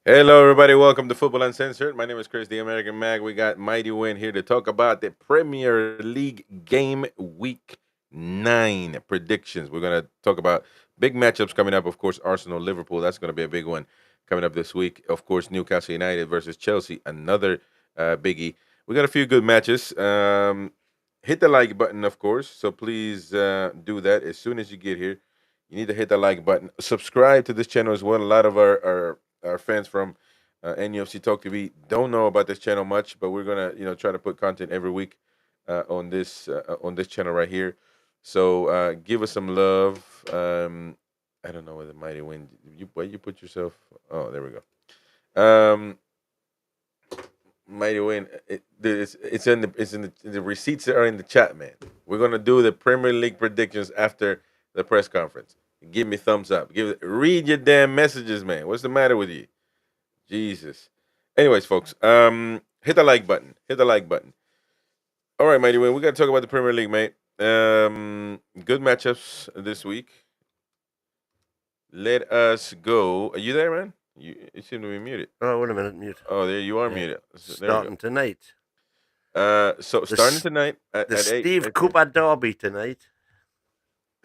Hello, everybody. Welcome to Football Uncensored. My name is Chris, the American Mag. We got Mighty Win here to talk about the Premier League game week 9 predictions. We're going to talk about big matchups coming up. Of course, Arsenal, Liverpool. That's going to be a big one coming up this week. Of course, Newcastle United versus Chelsea, another biggie. We got a few good matches. Hit the like button, of course. So please do that as soon as you get here. You need to hit the like button. Subscribe to this channel as well. A lot of our fans from NUFC Talk TV don't know about this channel much, but we're gonna try to put content every week on this channel right here. So give us some love. I don't know where the mighty wind. Where you put yourself? Oh, there we go. Mighty win. It's in the receipts are in the chat, man. We're gonna do the Premier League predictions after the press conference. Give me thumbs up. Read your damn messages, man. What's the matter with you? Jesus. Anyways, folks, hit the like button. Hit the like button. All right, mighty win. We got to talk about the Premier League, mate. Good matchups this week. Let us go. Are you there, man? You seem to be muted. Oh, wait a minute, mute. Oh, there you are, Yeah. muted. There we Starting go. tonight. So starting tonight The at 8. Steve Cooper Derby tonight.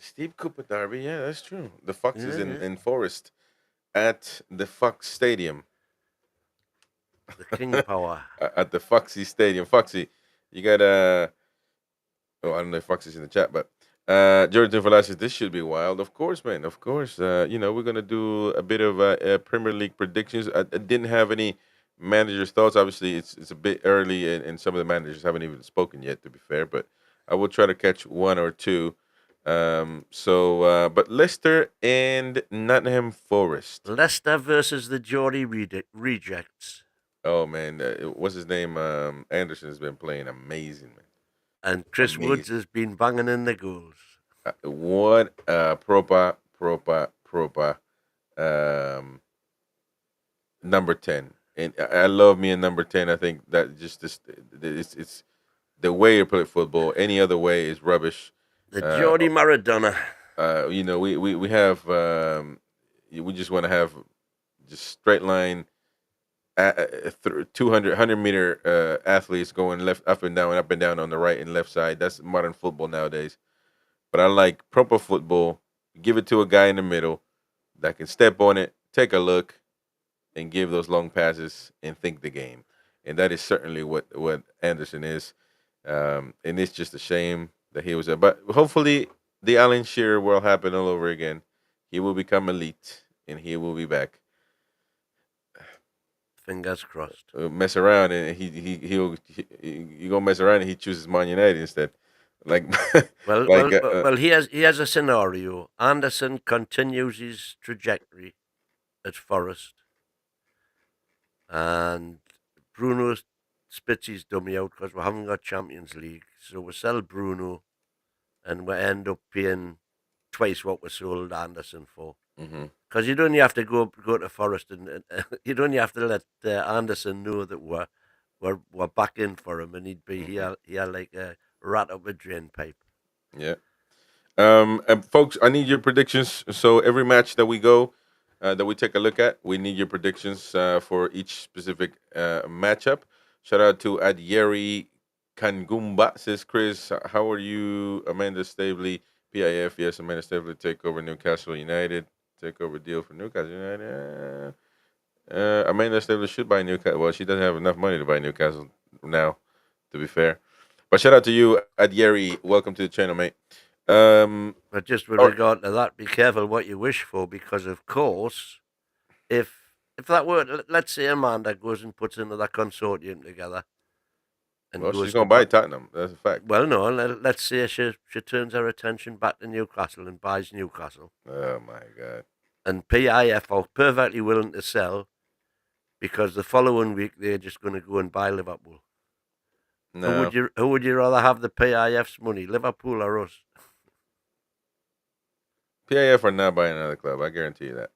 Steve Cooper Derby, yeah, that's true. The Foxes Yeah, in, yeah. in Forest at the Fox Stadium. The King Power. At the Foxy Stadium. Foxy, you got oh, I don't know if Foxy's in the chat, but Jordan Velasquez, this should be wild. Of course, man. Of course. We're gonna do a bit of Premier League predictions. I didn't have any managers' thoughts. Obviously, it's a bit early, and some of the managers haven't even spoken yet. To be fair, but I will try to catch one or two. But Leicester and Nottingham Forest. Leicester versus the Geordie Rejects. Oh man, what's his name? Anderson has been playing amazing, man. And Chris Woods Amazing. has been banging in the goals. What proper number 10. And I love me in number 10. I think that just it's the way to play football. Any other way is rubbish. The Uh, Geordie Maradona. we have we just want to have just straight line 200 meter athletes going left up and down on the right and left side. That's modern football nowadays. But I like proper football. Give it to a guy in the middle that can step on it, take a look, and give those long passes and think the game. And that is certainly what Anderson is. And it's just a shame that he was there. But hopefully, the Alan Shearer will happen all over again. He will become elite, and he will be back. Fingers crossed. Mess around, and you gonna mess around, and he chooses Man United instead. Like, Well, he has a scenario. Anderson continues his trajectory at Forest, and Bruno spits his dummy out because we haven't got Champions League. So we sell Bruno, and we end up paying twice what we sold Anderson for. mhm. Because you'd only have to go to Forest, and you'd only have to let Anderson know that we're back in for him, and he'd be here like a rat up a drain pipe. Yeah. And folks, I need your predictions. So every match that we go, that we take a look at, we need your predictions for each specific matchup. Shout out to Adyeri Kangumba, says Chris. How are you, Amanda Staveley? PIF, yes, Amanda Staveley take over Newcastle United. Take over deal for Newcastle United. Amanda Staveley should buy Newcastle. Well, she doesn't have enough money to buy Newcastle now, to be fair. But shout out to you, Adyeri. Welcome to the channel, mate. But just with All regard to that, be careful what you wish for, because of course, if that were, let's say Amanda goes and puts another consortium together and Well, she's goes to gonna buy Tottenham. That's a fact. well, no, let's say she turns her attention back to Newcastle and buys Newcastle, Oh my god. and PIF are perfectly willing to sell because the following week they're just going to go and buy Liverpool. No. Who would you rather have the PIF's money, Liverpool or us? PIF are not buying another club. I guarantee you that.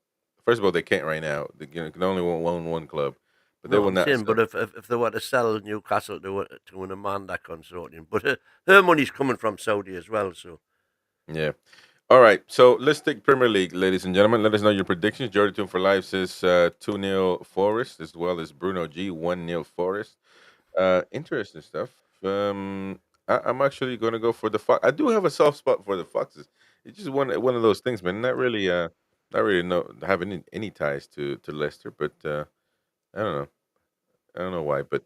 First of all, they can't right now. They can only own one club, but they No, will I'm not saying, sell. but if they were to sell Newcastle to an Amanda consortium, but her money's coming from Saudi as well, so Yeah. All right, so let's take Premier League, ladies and gentlemen. Let us know your predictions. Jordan Tune for Life says 2-0 Forest, as well as Bruno G 1-0 Forest. Interesting stuff. I'm actually going to go for the Fox. I do have a soft spot for the Foxes. It's just one of those things, man. Not really know have any ties to Leicester, but I don't know. I don't know why, but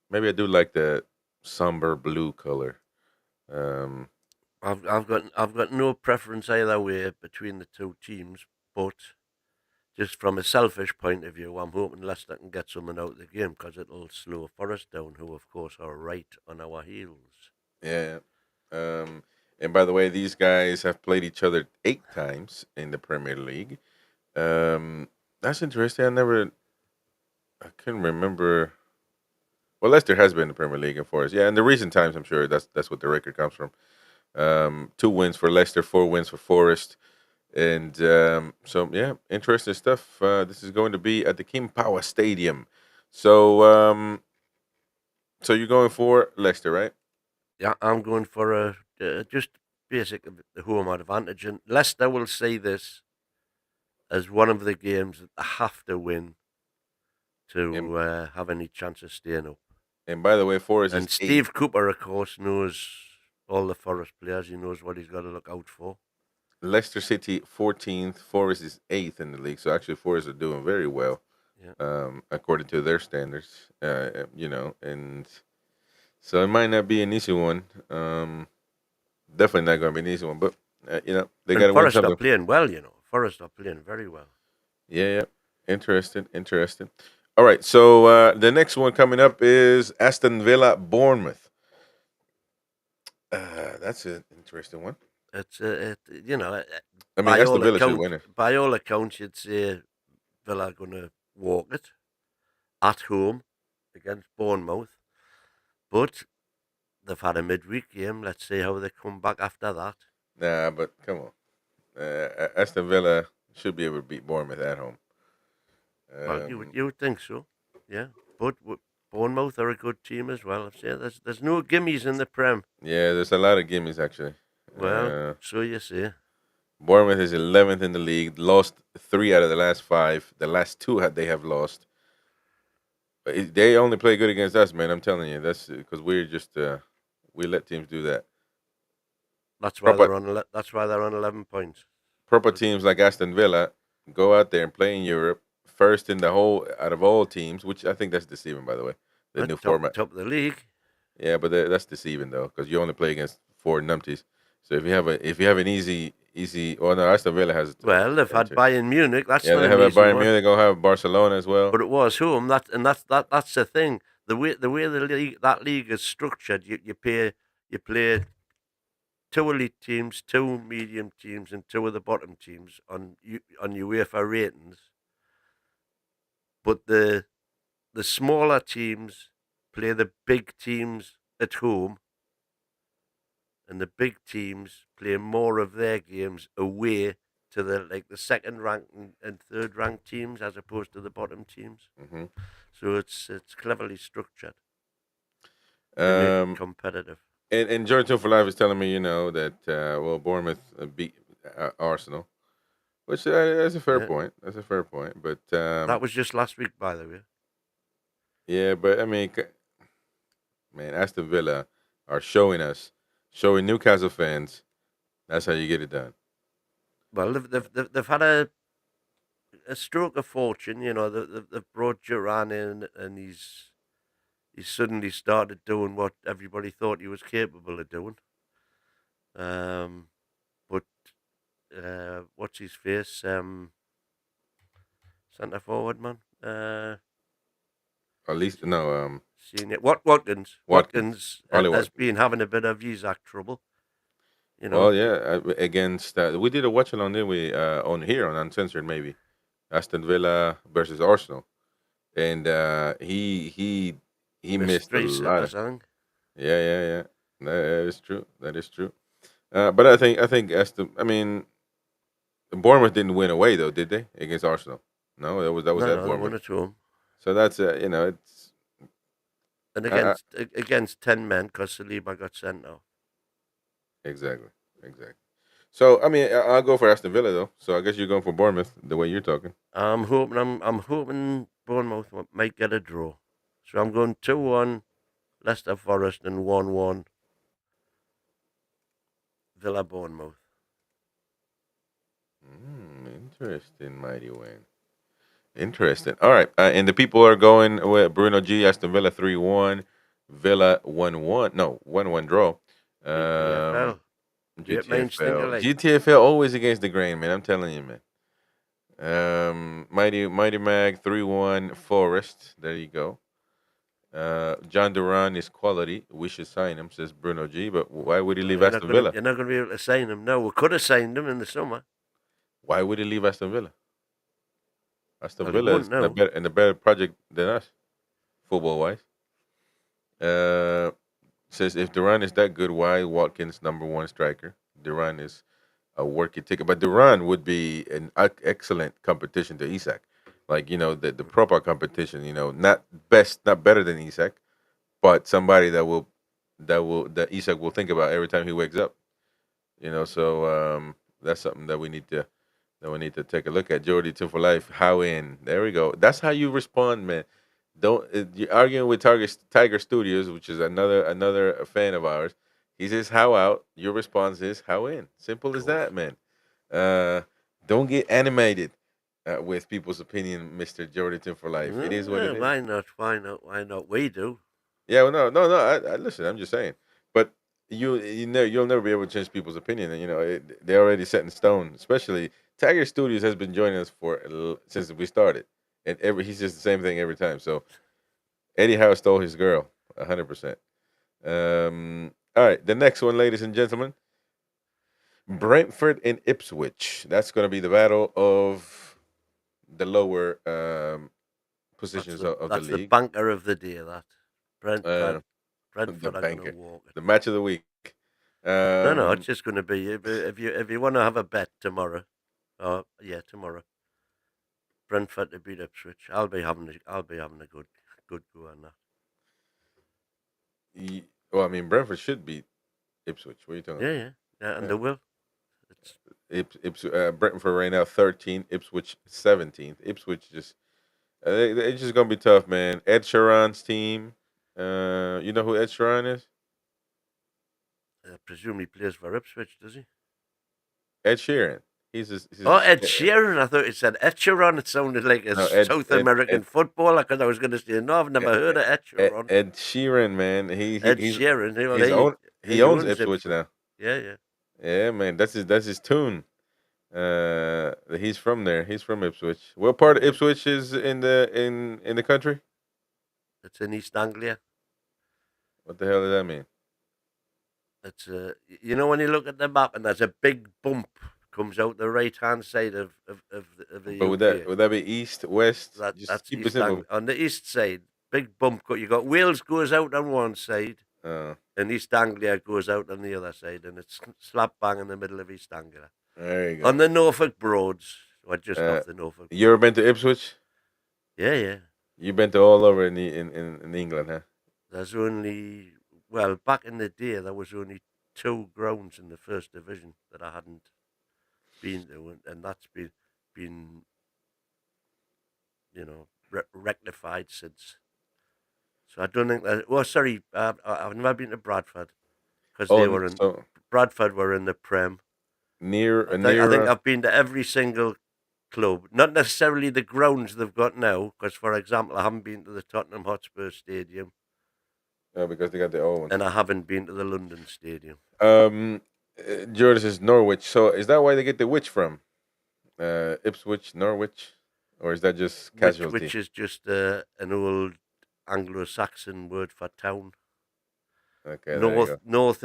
maybe I do like the somber blue color. Um, I've got no preference either way between the two teams, but just from a selfish point of view, I'm hoping Leicester can get something out of the game because it'll slow Forest down, who of course are right on our heels. yeah. And by the way, these guys have played each other 8 times in the Premier League. That's interesting. I couldn't remember. Well, Leicester has been in the Premier League and Forest. Yeah, in the recent times, I'm sure that's what the record comes from. 2 wins for Leicester, 4 wins for Forest, and so yeah, interesting stuff. This is going to be at the King Power Stadium. So, so you're going for Leicester, right? Yeah, I'm going for just basic the home advantage, and Leicester will see this as one of the games that they have to win And to have any chance of staying up. and by the way, Forest is And eighth. Steve Cooper, of course, knows all the Forest players. He knows what he's got to look out for. Leicester City 14th. Forest is eighth in the league. So actually, Forest are doing very well, Yeah, according to their standards. And so it might not be an easy one. Definitely not going to be an easy one, but they got and to win Forest are something. playing well. Forest are playing very well. Yeah, yeah. Interesting, interesting. All right, so the next one coming up is Aston Villa Bournemouth. That's an interesting one. It's I mean, by Aston all Villa should accounts, win it. you'd say Villa are going to walk it at home against Bournemouth, but they've had a midweek game. Let's see how they come back after that. Nah, but come on, Aston Villa should be able to beat Bournemouth at home. Well, you would Um, you would think so, yeah. But Bournemouth are a good team as well. I've said there's no gimmies in the Prem. yeah, there's a lot of gimmies actually. Well, Uh, so you say. Bournemouth is 11th in the league. Lost 3 out of the last 5. The last 2 they have lost. They only play good against us, man. I'm telling you, that's because we're just we let teams do that. That's why Proper they're on. That's why they're on 11 points. proper But teams like Aston Villa go out there and play in Europe first in the whole out of all teams, which I think that's deceiving, by the way. The at new top format. top of the league. Yeah, but that's deceiving though, because you only play against 4 numpties. So if you have an easy, well, no, Aston Villa has Well, they've had enter. Bayern Munich. That's Yeah, not they an have a easy Bayern one. Munich. They gonna have Barcelona as well. But it was home. That's the thing. The way the league is structured, you play two elite teams, two medium teams, and two of the bottom teams on UEFA ratings. But the smaller teams play the big teams at home, and the big teams play more of their games away to the second ranked and third ranked teams as opposed to the bottom teams. Hmm. So it's cleverly structured to make it Um, competitive. and Jordan for Life is telling me, that well, Bournemouth beat Arsenal, which that's a fair Yeah, point. That's a fair point. But that was just last week, by the way. yeah, but I mean, man, Aston Villa are showing Newcastle fans that's how you get it done. Well, they've had a stroke of fortune. They've brought Duran in, and he's suddenly started doing what everybody thought he was capable of doing. But what's his face? Centre forward man. At least no, Senior Watkins. Watkins, Watkins Ollie has Watkins. been having a bit of Isaac trouble. You know, Well, yeah, against we did a watch along, didn't we? On here on Uncensored, maybe Aston Villa versus Arsenal, and he missed missed a three lot of. sitters, I think. Yeah, yeah, yeah. That is true. That is true. But I think Aston. I mean, Bournemouth didn't win away though, did they? Against Arsenal? No, that was No, at no, they Bournemouth. won at home. So that's it's And I, against 10 men because Saliba got sent off. exactly, exactly. So I mean, I'll go for Aston Villa though. So I guess you're going for Bournemouth the way you're talking. I'm hoping Bournemouth might get a draw. So I'm going 2-1 Leicester Forest and 1-1 Villa Bournemouth. Interesting, mighty win. Interesting. All right, and the people are going with Bruno G. Aston Villa 3-1, Villa 1-1. No, 1-1 draw. Um, GTFL. Great minds think GTFL. alike. GTFL always against the grain, man. I'm telling you, man. Mighty Mag 3-1 Forest. There you go. John Duran is quality. We should sign him, says Bruno G. But why would he No, leave Aston Villa? you're not gonna be able to sign him. No, we could have signed him in the summer. Why would he leave Aston Villa? Aston Well, he Villa won't is in a now. better project than us, football wise. Uh, says if Duran is that good, why Watkins number one striker? Duran is a working ticket, but Duran would be an excellent competition to Isak. Like the proper competition. Not best, not better than Isak, but somebody that Isak will think about every time he wakes up. So that's something that we need to take a look at. Jordy Two for Life. How in? There we go. That's how you respond, man. Don't you're arguing with Tiger Studios, which is another fan of ours. He says how out. Your response is how in. Simple Of as course. that, man. Uh, don't get animated with people's opinion, Mister Jordy Two for Life. It is what it is. Why not? Why not? Why not? We do. Yeah, well, no, no, no. I listen. I'm just saying, but you'll never be able to change people's opinion. And they're already set in stone. Especially Tiger Studios has been joining us since we started, and he's just the same thing every time. So Eddie Howe stole his girl, 100%. All right, the next one, ladies and gentlemen, Brentford and Ipswich. That's going to be the battle of the lower positions of the That's the league. banker of the day. That Uh, Brentford. the Brentford are going to banker, walk it. the match of the week. No. It's Um, just going to be if you want to have a bet tomorrow. Oh yeah, tomorrow. Brentford to beat Ipswich. I'll be having a good go on that. well, I mean, Brentford should beat Ipswich. What are you talking Yeah, about? yeah, yeah, and Yeah. they will. It's Brentford right now 13th, Ipswich 17th. Ipswich just it's just gonna be tough, man. Ed Sheeran's team. You know who Ed Sheeran is? I presume he plays for Ipswich, does he? Ed Sheeran. Oh, He's Ed Sheeran. I thought it said Echeron. It sounded like a no South American footballer because I was going to say, no, I've never heard of Echeron. Ed Sheeran, man. Ed Sheeran. Well, He's own he he owns owns Ipswich Ipswich. now. Yeah, yeah. Yeah, man. That's his tune. He's from there. He's from Ipswich. What part of Yeah. Ipswich is in the country? It's in East Anglia. What the hell does that mean? It's when you look at the map and there's a big bump comes out the right hand side of the But would that UK. would that be east, west? Just That's keep it East simple. Anglia. On the east side, big bump. You got Wales goes out on one side, Uh, and East Anglia goes out on the other side, and it's slap bang in the middle of East Anglia. there you go. On the Norfolk Broads, or just Uh, off the Norfolk you ever Broads. been to Ipswich? Yeah, yeah. You've been to all over in England, huh? There's only, well, back in the day, there was only two grounds in the first division that I hadn't been to, and that's been rectified since. So I don't think that. Well, sorry, I've never been to Bradford because Oh, they were in so Bradford were in the Prem. near I think near. I've been to every single club, not necessarily the grounds they've got now. Because, for example, I haven't been to the Tottenham Hotspur Stadium, Because they got the old ones. and I haven't been to the London Stadium. Jordan says Norwich. So is that why they get the witch from? Ipswich, Norwich, or is that just Which casualty? is just an old Anglo-Saxon word for town. Okay, there you go. North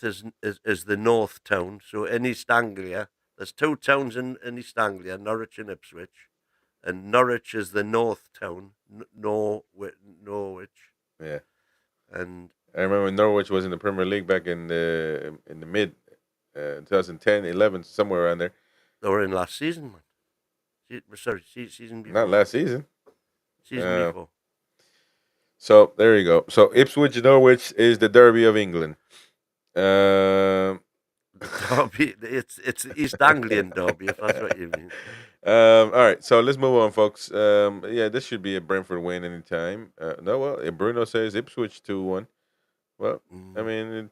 is the North town. So in East Anglia, there's two towns in East Anglia, Norwich and Ipswich, and Norwich is the North town, Norwich, Yeah, and I remember Norwich was in the Premier League back in the mid 2010, 11, somewhere around there. they were in last season, man. Sorry, season Not before, last season. season Uh, before. so there you go. So Ipswich Norwich is the derby of England. Um Derby. It's East Anglian Derby, if that's what you mean. All right, so let's move on, folks. Yeah, this should be a Brentford win anytime. No, well, Bruno says Ipswich 2-1. Well, I Mm, mean,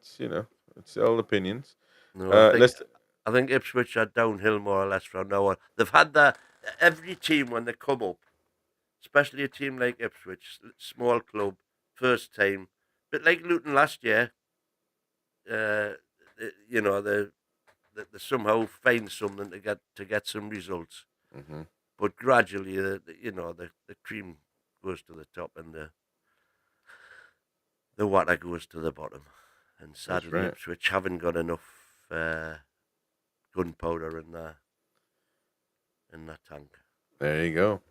it's all opinions. no, I think Let's. I think Ipswich are downhill more or less from now on. They've had that every team when they come up, especially a team like Ipswich, small club, first time, but like Luton last year, uh, you know, they somehow find something to get some results. Hmm. But gradually, the cream goes to the top and the water goes to the bottom. And That's sadly, right. Ipswich haven't got enough gunpowder in that tank. There you go.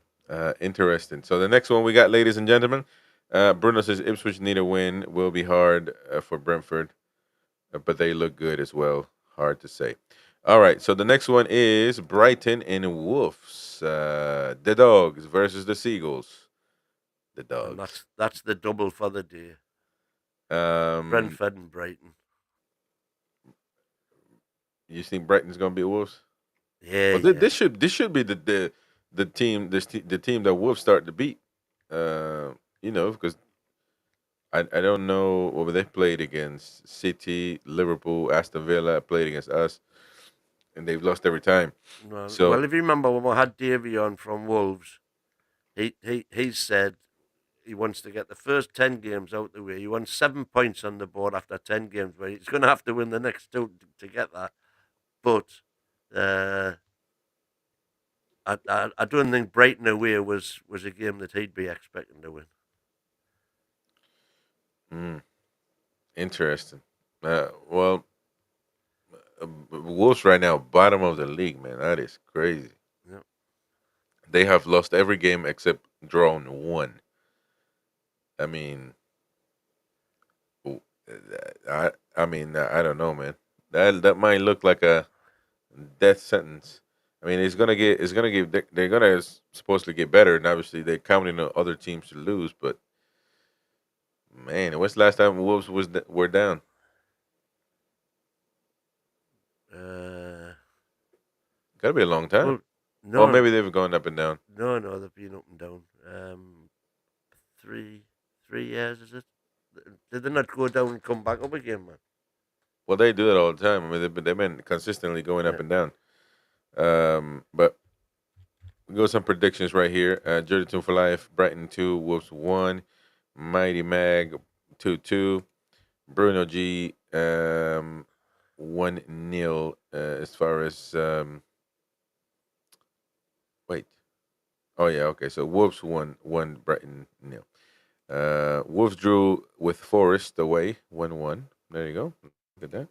Interesting. So the next one we got, ladies and gentlemen, Bruno says Ipswich need a win. Will be hard for Brentford, but they look good as well. Hard to say. All right. So the next one is Brighton and Wolves. The Dogs versus the Seagulls. The And Dogs. that's the double for the day. Um, Brentford and Brighton. you think Brighton's gonna beat Wolves? Yeah, Well, yeah. this should be the team that Wolves start to beat. Because I don't know what they played against City, Liverpool, Aston Villa played against us, and they've lost every time. Well, So if you remember when we had Davy on from Wolves, he said he wants to get the first 10 games out the way. He wants 7 points on the board after 10 games, but he's going to have to win the next two to get that. But uh, I don't think Brighton away was a game that he'd be expecting to win. mm, interesting. Well, Wolves right now bottom of the league, man. That is crazy. Yeah. They have lost every game except drawn one. I mean, w- I don't know, man. That might look like a death sentence. I mean, they're gonna supposedly get better, and obviously they're counting on other teams to lose. But man, when's the last time Wolves were down? Uh, Got to be a long time. well, Or no, maybe they've gone up and down. no, they've been up and down. Three, 3 years is it? Did they not go down and come back up again, man? Well, they do that all the time. I mean, they've been consistently going up Yeah. and down. But we got some predictions right here. Jersey 2 for life, Brighton 2, Wolves 1, Mighty Mag 2-2, Bruno G 1-0 as far as wait. Oh yeah, okay. So Wolves 1, Brighton 0. Wolves drew with Forest away 1-1. There you go. Look at that.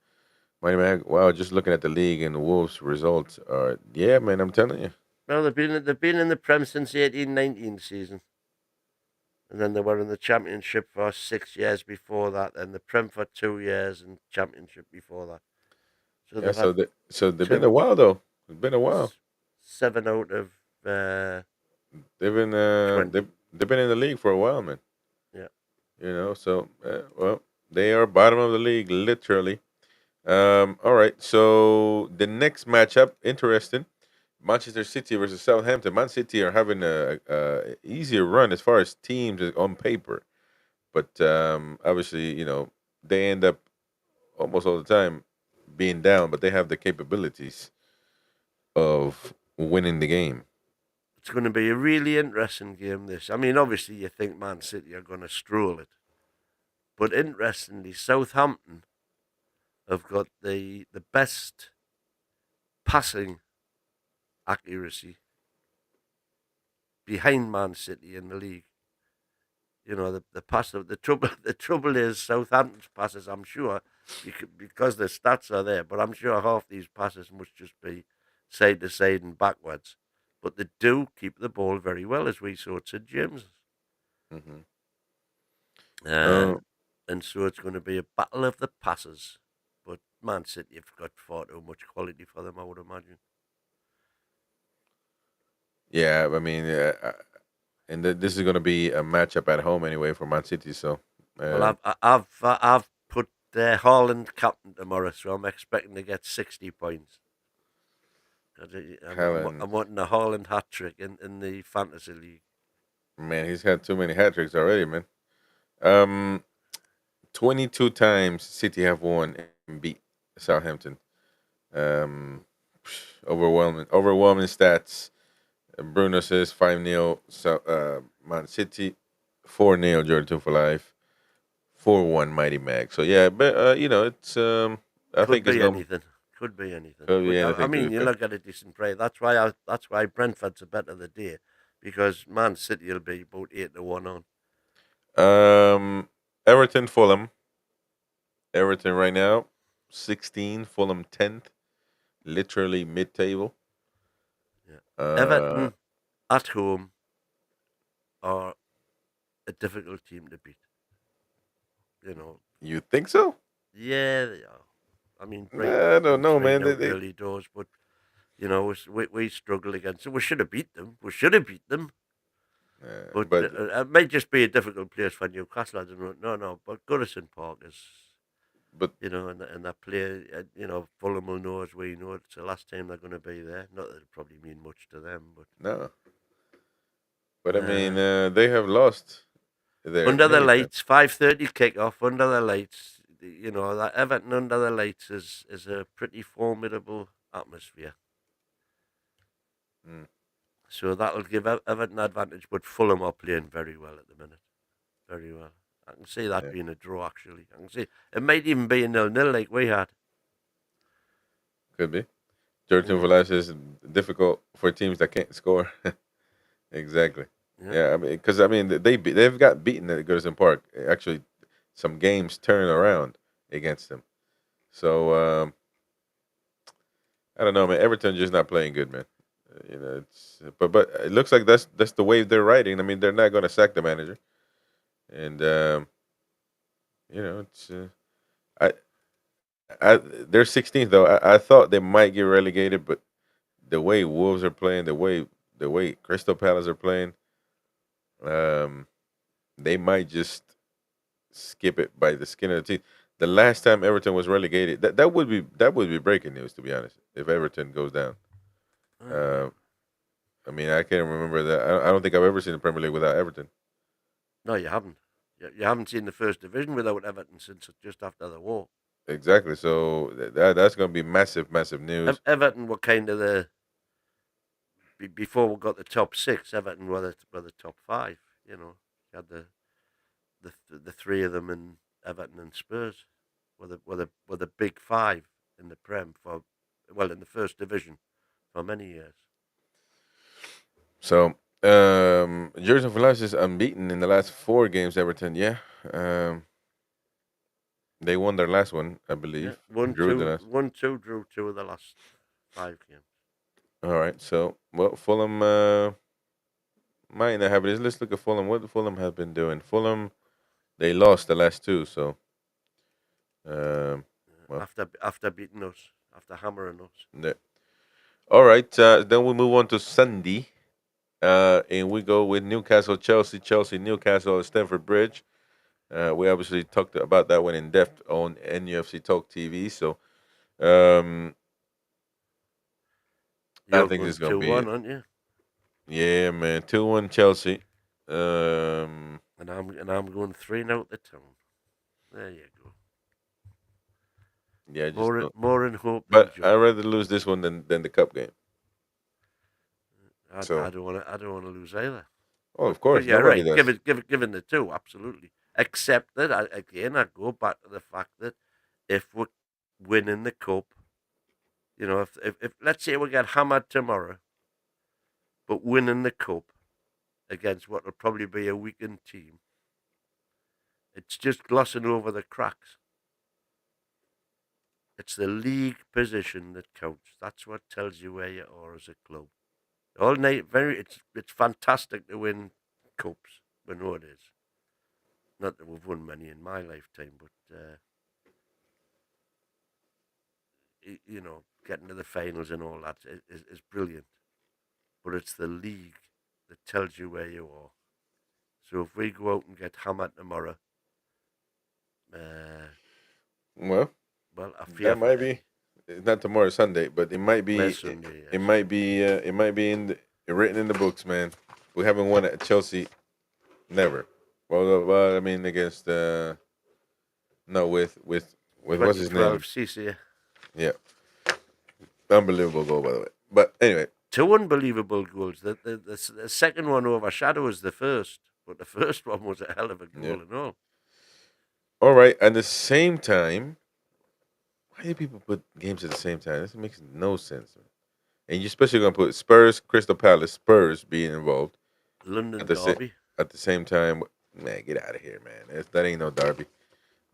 Mighty Mag. Wow, just looking at the league and the Wolves results are yeah, man, I'm telling you. Well, they've been in the Prem since the 18-19 season, and then they were in the Championship for 6 years before that, and the Prem for 2 years, and Championship before that. So Yeah, they've had so they've been two, a while though. It's been a while. 7 out of uh, They've been 20. they've been in the league for a while, man. Yeah, So well, they are bottom of the league, literally. All right. So the next matchup, interesting. Manchester City versus Southampton. Man City are having a easier run as far as teams on paper, but obviously, they end up almost all the time being down, but they have the capabilities of winning the game. it's going to be a really interesting game. This, I mean, obviously you think Man City are going to stroll it, but interestingly, Southampton have got the best passing accuracy behind Man City in the league. You know, the pass the trouble the trouble is Southampton's passes. I'm sure because the stats are there, but I'm sure half these passes must just be side to side and backwards. But they do keep the ball very well, as we saw at St James. Hmm. Uh, Oh, and so it's going to be a battle of the passes. But Man City have got far too much quality for them, I would imagine. yeah. I mean, and this is going to be a matchup at home anyway for Man City. So, Well, uh, I've put Haaland captain tomorrow, so I'm expecting to get 60 points. Haaland, I'm wanting a Haaland hat trick in the fantasy league. man, he's had too many hat tricks already, man. Um, 22 times City have won and beat Southampton. Um, overwhelming stats. Bruno says 5-0 Man City, 4-0 Jordan for life, 4-1 Mighty Mag. So yeah, but it's I Could think it's be going anything. Could be anything. to be I anything to mean, be you fair. look at a decent play. That's why Brentford's a better the day, because Man City will be about 8-1 on. Um, Everton, Fulham. Everton right now, 16. Fulham 10th, literally mid-table. Yeah. Uh, Everton at home are a difficult team to beat. You know, you think so? yeah, they are. I mean, Nah, I Brighton don't come know, 3 man. out early doors, but we struggle against them. We should have beat them. We should have beat them. But but it might just be a difficult place for Newcastle. I don't know. No. But Goodison Park is, but and that player, Fulham will know as we know it's the last time they're going to be there. Not that it probably mean much to them, but no. But I mean, uh, they have lost there under the many times. lights, 5:30 kickoff under the lights. That Everton under the lights is a pretty formidable atmosphere. Mm, So that'll give Everton advantage, but Fulham are playing very well at the minute. Very well. I can see that yeah, being a draw, actually. I can see it might even be a 0-0 like we had. could be. Jordan Yeah, Velas is difficult for teams that can't score. Exactly. yeah. Yeah, I mean, because I mean, they've got beaten at Goodison Park. Actually, some games turn around against them. So I don't know, man. Everton just not playing good, man. It's but it looks like that's the wave they're riding. I mean, they're not going to sack the manager, and it's I they're 16th though. I thought they might get relegated, but the way Wolves are playing, the way Crystal Palace are playing, um, they might just skip it by the skin of the teeth. The last time Everton was relegated, that would be breaking news, to be honest. If Everton goes down, Uh, uh, I mean, I can't remember that. I don't think I've ever seen the Premier League without Everton. no, you haven't. You haven't seen the first division without Everton since just after the war. Exactly. So that's going to be massive, massive news. Everton were kind of before we got the top six. Everton were the top five. You had the three of them in Everton and Spurs were the big five in the Prem in the first division for many years. So Jurgen Velas is unbeaten in the last 4 games. Everton, yeah, they won their last one, I Yeah, believe. Drew the last. 1-2, drew 2 of the last 5 games. All right. So well, Fulham might not have it. Let's look at Fulham. What Fulham have been doing? Fulham, they lost the last 2. So well, After beating us, after hammering us. yeah. All right. Then we move on to Sunday. And we go with Newcastle, Chelsea, Newcastle at Stamford Bridge. We obviously talked about that one in depth on NUFC Talk TV. So I You're think this going is gonna be 2-1, it. aren't you? Yeah, man. 2-1 Chelsea. Um, And I'm going 3 out the town. There you go. yeah, just More don't. more in hope than But joy. I'd rather lose this one than the cup game. I So, don't want to lose either. oh, But of course, yeah, nobody right. does. Given the two, absolutely. Except that I go back to the fact that if we're winning the cup, if let's say we get hammered tomorrow, but winning the cup against what will probably be a weakened team, it's just glossing over the cracks. It's the league position that counts. That's what tells you where you are as a club. All night, it's fantastic to win cups. We know it is. Not that we've won many in my lifetime, but getting to the finals and all that is brilliant. But it's the league that tells you where you are. So if we go out and get hammered tomorrow, uh, Well, Well, I fear that for might them. be. It's not tomorrow, Sunday, but it might be. Last Sunday, It yes. might be. It might be written in the books, man. We haven't won at Chelsea, never. Well, I mean against no with what's his name? 2012 CC. Yeah, unbelievable goal by the way. But anyway, Two unbelievable goals. The second one overshadows the first, but the first one was a hell of a yeah. goal and all. All right. At the same time, why do people put games at the same time? This makes no sense. Man. And you're especially gonna put Spurs, Crystal Palace, Spurs being involved at London the same Derby. at the same time. Man, get out of here, man. That ain't no derby.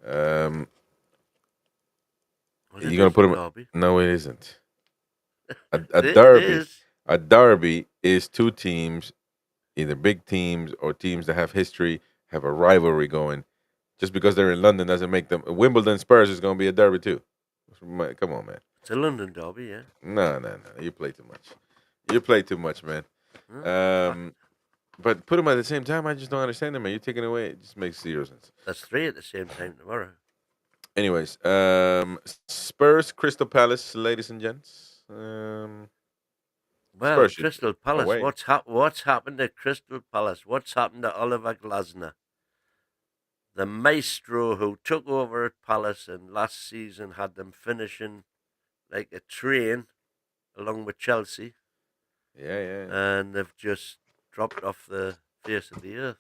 Um, Well, you're it gonna is put a them. derby. No, it isn't. A It derby. is. A derby is two teams, either big teams or teams that have history, have a rivalry going. Just because they're in London doesn't make them. Wimbledon Spurs is gonna be a derby too. Come on, man. It's a London Derby, yeah. No, no, no. You play too much. You play too much, man. Fact. Um, but put them at the same time. I just don't understand them, man. You're taking away. It just makes zero sense. That's three at the same time tomorrow. Anyways, Spurs, Crystal Palace, ladies and gents. Well, Spurs should Crystal Palace. away. What's happened to Crystal Palace? What's happened to Oliver Glasner, the maestro who took over at Palace and last season had them finishing like a train along with Chelsea, Yeah, yeah. and they've just dropped off the face of the earth.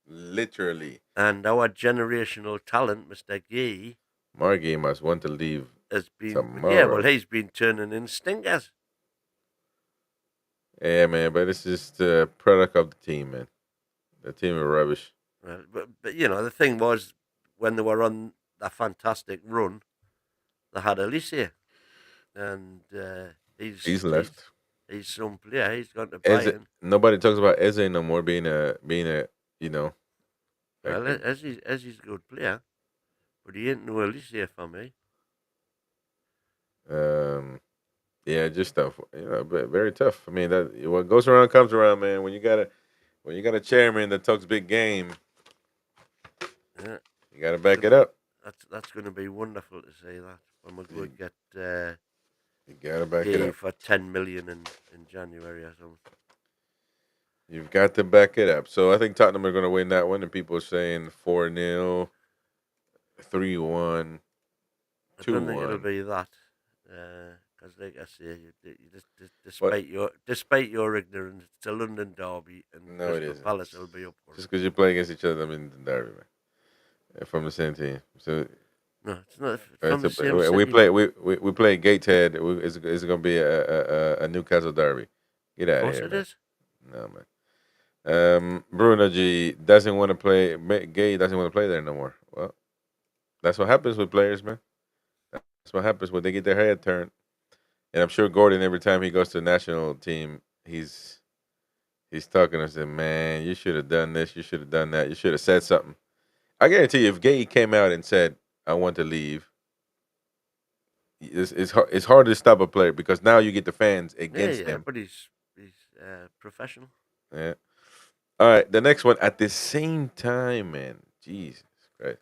Literally, And our generational talent, Mr. Gee, Margie must want to leave has been, tomorrow. he's been turning in stinkers. Yeah, man. But it's just the product of the team, man. The team is rubbish. Well, but the thing was, when they were on that fantastic run, they had Alicia, and He's left. he's some player. He's gone to Eze, Bayern. nobody talks about Eze no more being a you know like Well, as he's a good player, but he ain't no Alicia for me. yeah, just tough. But very tough. I mean, that what goes around comes around, man. When you got a chairman that talks big game, Yeah, you got to back it up. that's going to be wonderful to see that when we go You, and get you got to back it Gay up. for 10 million in January or something. You've got to back it up. So I think Tottenham are going to win that one, and people are saying 4-0, 3-1, I two don't think it'll one. be that, because like I say, But despite your ignorance, it's a London derby, and no, it Crystal isn't. Palace will be up for it. Just because you play against each other, I mean, the derby, man. From the same team. So No, it's not from the same we city. play we play Gateshead. It's going to be a Newcastle derby. Get Of out of course here, it man. is. No, man. Bruno G doesn't want to play. Gay doesn't want to play there no more. Well, that's what happens with players, man. That's what happens when they get their head turned. And I'm sure Gordon, every time he goes to the national team, he's talking to him, man. You should have done this. You should have done that. You should have said something. I guarantee you, if Gay came out and said, "I want to leave," it's hard to stop a player because now you get the fans Yeah, against yeah, him. but he's professional. Yeah. All right, the next one at the same time, man. Jesus Christ.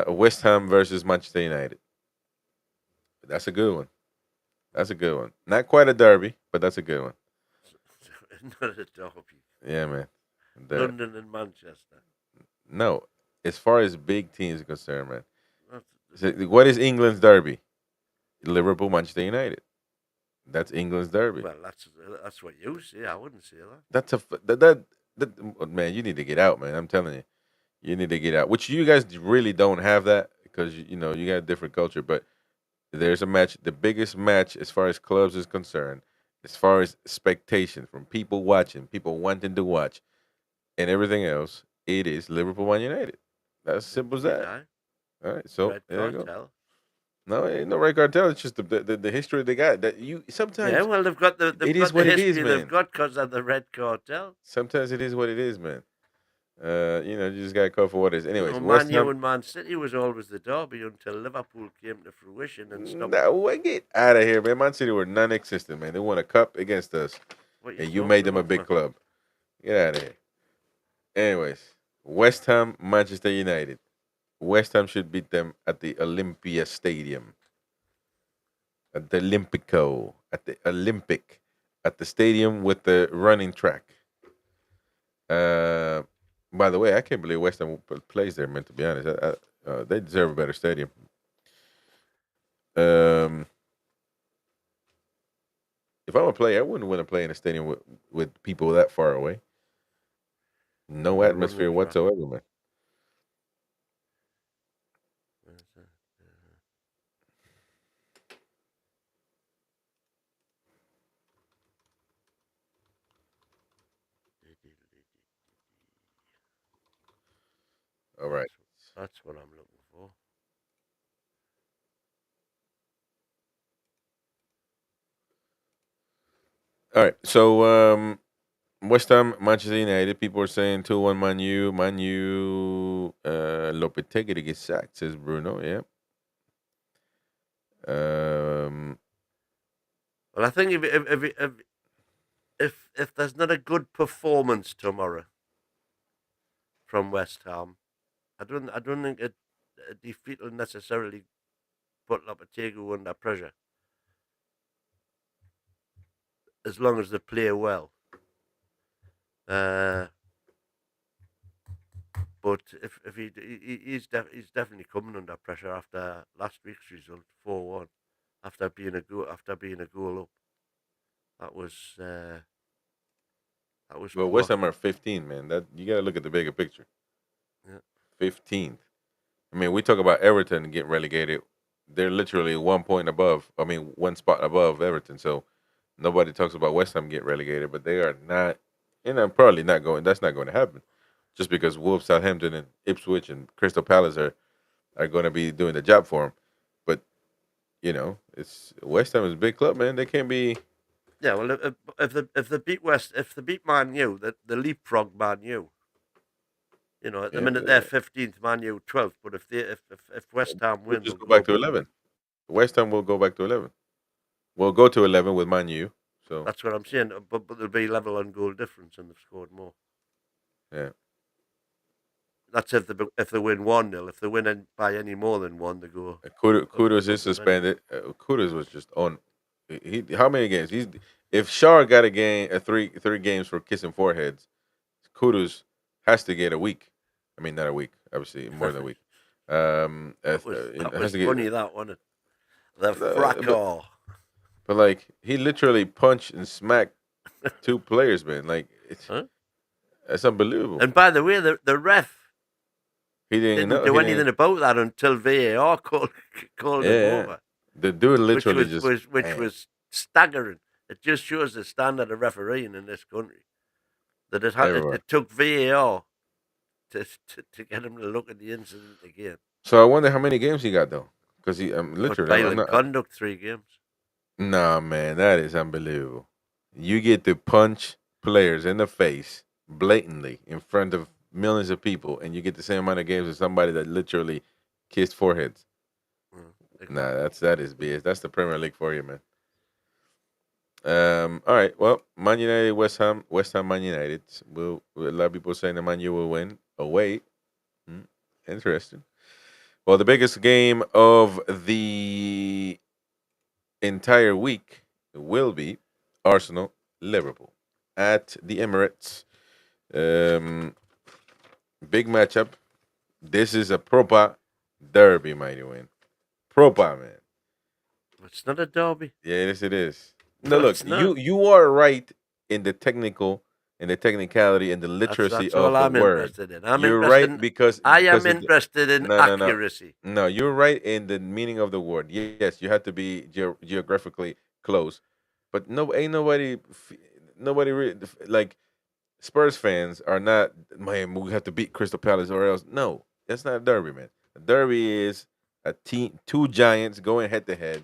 West Ham versus Manchester United. That's a good one. That's a good one. Not quite a derby, but that's a good one. Not a derby. Yeah, man. The, London and Manchester. no, as far as big teams are concerned, man. That's, So, what is England's derby? Liverpool, Manchester United. That's England's derby. well, that's what you say. I wouldn't say that. That's a that man. You need to get out, man. I'm telling you, you need to get out. Which you guys really don't have that because you know you got a different culture. But there's a match, the biggest match as far as clubs is concerned, as far as expectation from people watching, people wanting to watch, and everything else. It is Liverpool Man United. That's simple as that. Aye. All right, so Red there you go. cartel. No, it ain't no red cartel. It's just the history they got. That you Yeah, sometimes well, they've it is got the what it is, history they've man. got because of the red cartel. Sometimes it is what it is, man. You just got to call for what it is. Anyways, Man West U Ham. and Man City was always the derby until Liverpool came to fruition and stopped. No, get out of here, man. Man City were non-existent, man. They won a cup against us, What you and you talking made them a about, big man? club. Get out of here. Anyways, West Ham, Manchester United. West Ham should beat them at the Olympia Stadium, at the Olympico, at the Olympic, at the stadium with the running track. Uh, by the way, I can't believe West Ham plays there. Man, to be honest, they deserve a better stadium. Um, if I'm a player, I wouldn't want to play in a stadium with people that far away. No No, you wouldn't atmosphere exactly. whatsoever, man. Where's that? All right. That's what I'm looking for. All right. So West Ham, Manchester United. People are saying 2-1 Man U. Man U. Lopetegui to get sacked, says Bruno. Yeah. Well, I think if there's not a good performance tomorrow from West Ham, I don't think a defeat will necessarily put Lopetegui under pressure as long as they play well. But if he's definitely coming under pressure after last week's result 4-1, after being a goal up. That was Well, poor. West Ham are 15, man. That you got to look at the bigger picture. Yeah. 15th. I mean, we talk about Everton getting relegated. They're literally 1 point above. I mean, one spot above Everton. So nobody talks about West Ham getting relegated, but they are not, and I'm probably not going. That's not going to happen, just because Wolves, Southampton, and Ipswich and Crystal Palace are going to be doing the job for them. But it's West Ham is a big club, man. They can't be. Yeah, well, if they beat Man U, the leapfrog Man U. At the Yeah, minute they're 15th, Man U 12th. But if West Ham we'll win, they'll just go go back to above them. 11. West Ham will go back to 11. We'll go to 11 with Man U. So That's what I'm saying. But there'll be level on goal difference, and they've scored more. yeah. That's if they win 1-0. If they win by any more than one, they go Kudos is above anyone. suspended. Kudos was just on. He how many games? He's if Shar got a game, three games for kissing foreheads. Kudos has to get a week. I mean, not a week, obviously more than a week. That Has was to get. funny. That wasn't it? The But fracas. like he literally punched and smacked two players, man. Like Huh? that's unbelievable. And by the way, the ref He didn't didn't know. do He anything didn't. about that until VAR called him Yeah, over, the dude which literally was just was which bam. was staggering. It just shows the standard of refereeing in this country. That Everywhere. it took VAR to get him to look at the incident again. So I wonder how many games he got though, because he But literally I'm violent not. conduct, 3 games. Nah, man, that is unbelievable. You get to punch players in the face blatantly in front of millions of people, and you get the same amount of games as somebody that literally kissed foreheads. Nah, Exactly. that is BS. That's the Premier League for you, man. All right. Well, Man United, West Ham, Man United. A lot of people saying the Man U will win. Oh wait, interesting. Well, the biggest game of the entire week will be Arsenal Liverpool at the Emirates. Um, Big matchup. This is a proper derby, mighty win. Proper, man. It's not a derby. Yeah, yes, it is. No, No, look, it's not. you are right in the technicality, and the That's literacy that's all of the I'm word. interested in. I'm You're interested right in. because I am because of the, interested in no, no, no, accuracy. no. You're right in the meaning of the word. Yes, you have to be geographically close, but no, ain't nobody like Spurs fans are not. Man, we have to beat Crystal Palace or else. No, that's not a derby, man. A derby is a team, two giants going head to head,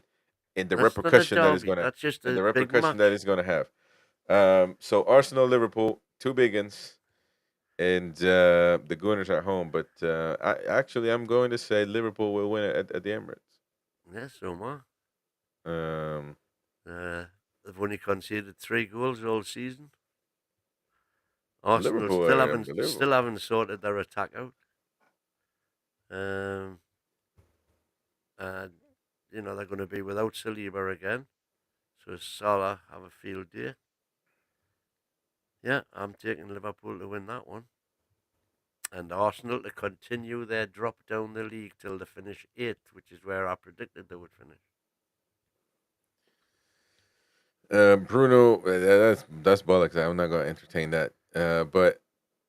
and the That's not a repercussion that is derby. gonna, That's just and a the big repercussion that match. is gonna have. So Arsenal, Liverpool, two big ones, and the Gunners are home. But I'm going to say Liverpool will win at the Emirates. Yes, so am Um, I. They've only conceded 3 goals all season. Arsenal Liverpool still are haven't unbelievable. still haven't sorted their attack out. And they're going to be without Saliba again. So Salah have a field day. Yeah, I'm taking Liverpool to win that one. And Arsenal to continue their drop down the league till they finish 8th, which is where I predicted they would finish. Bruno, that's bollocks. I'm not going to entertain that. But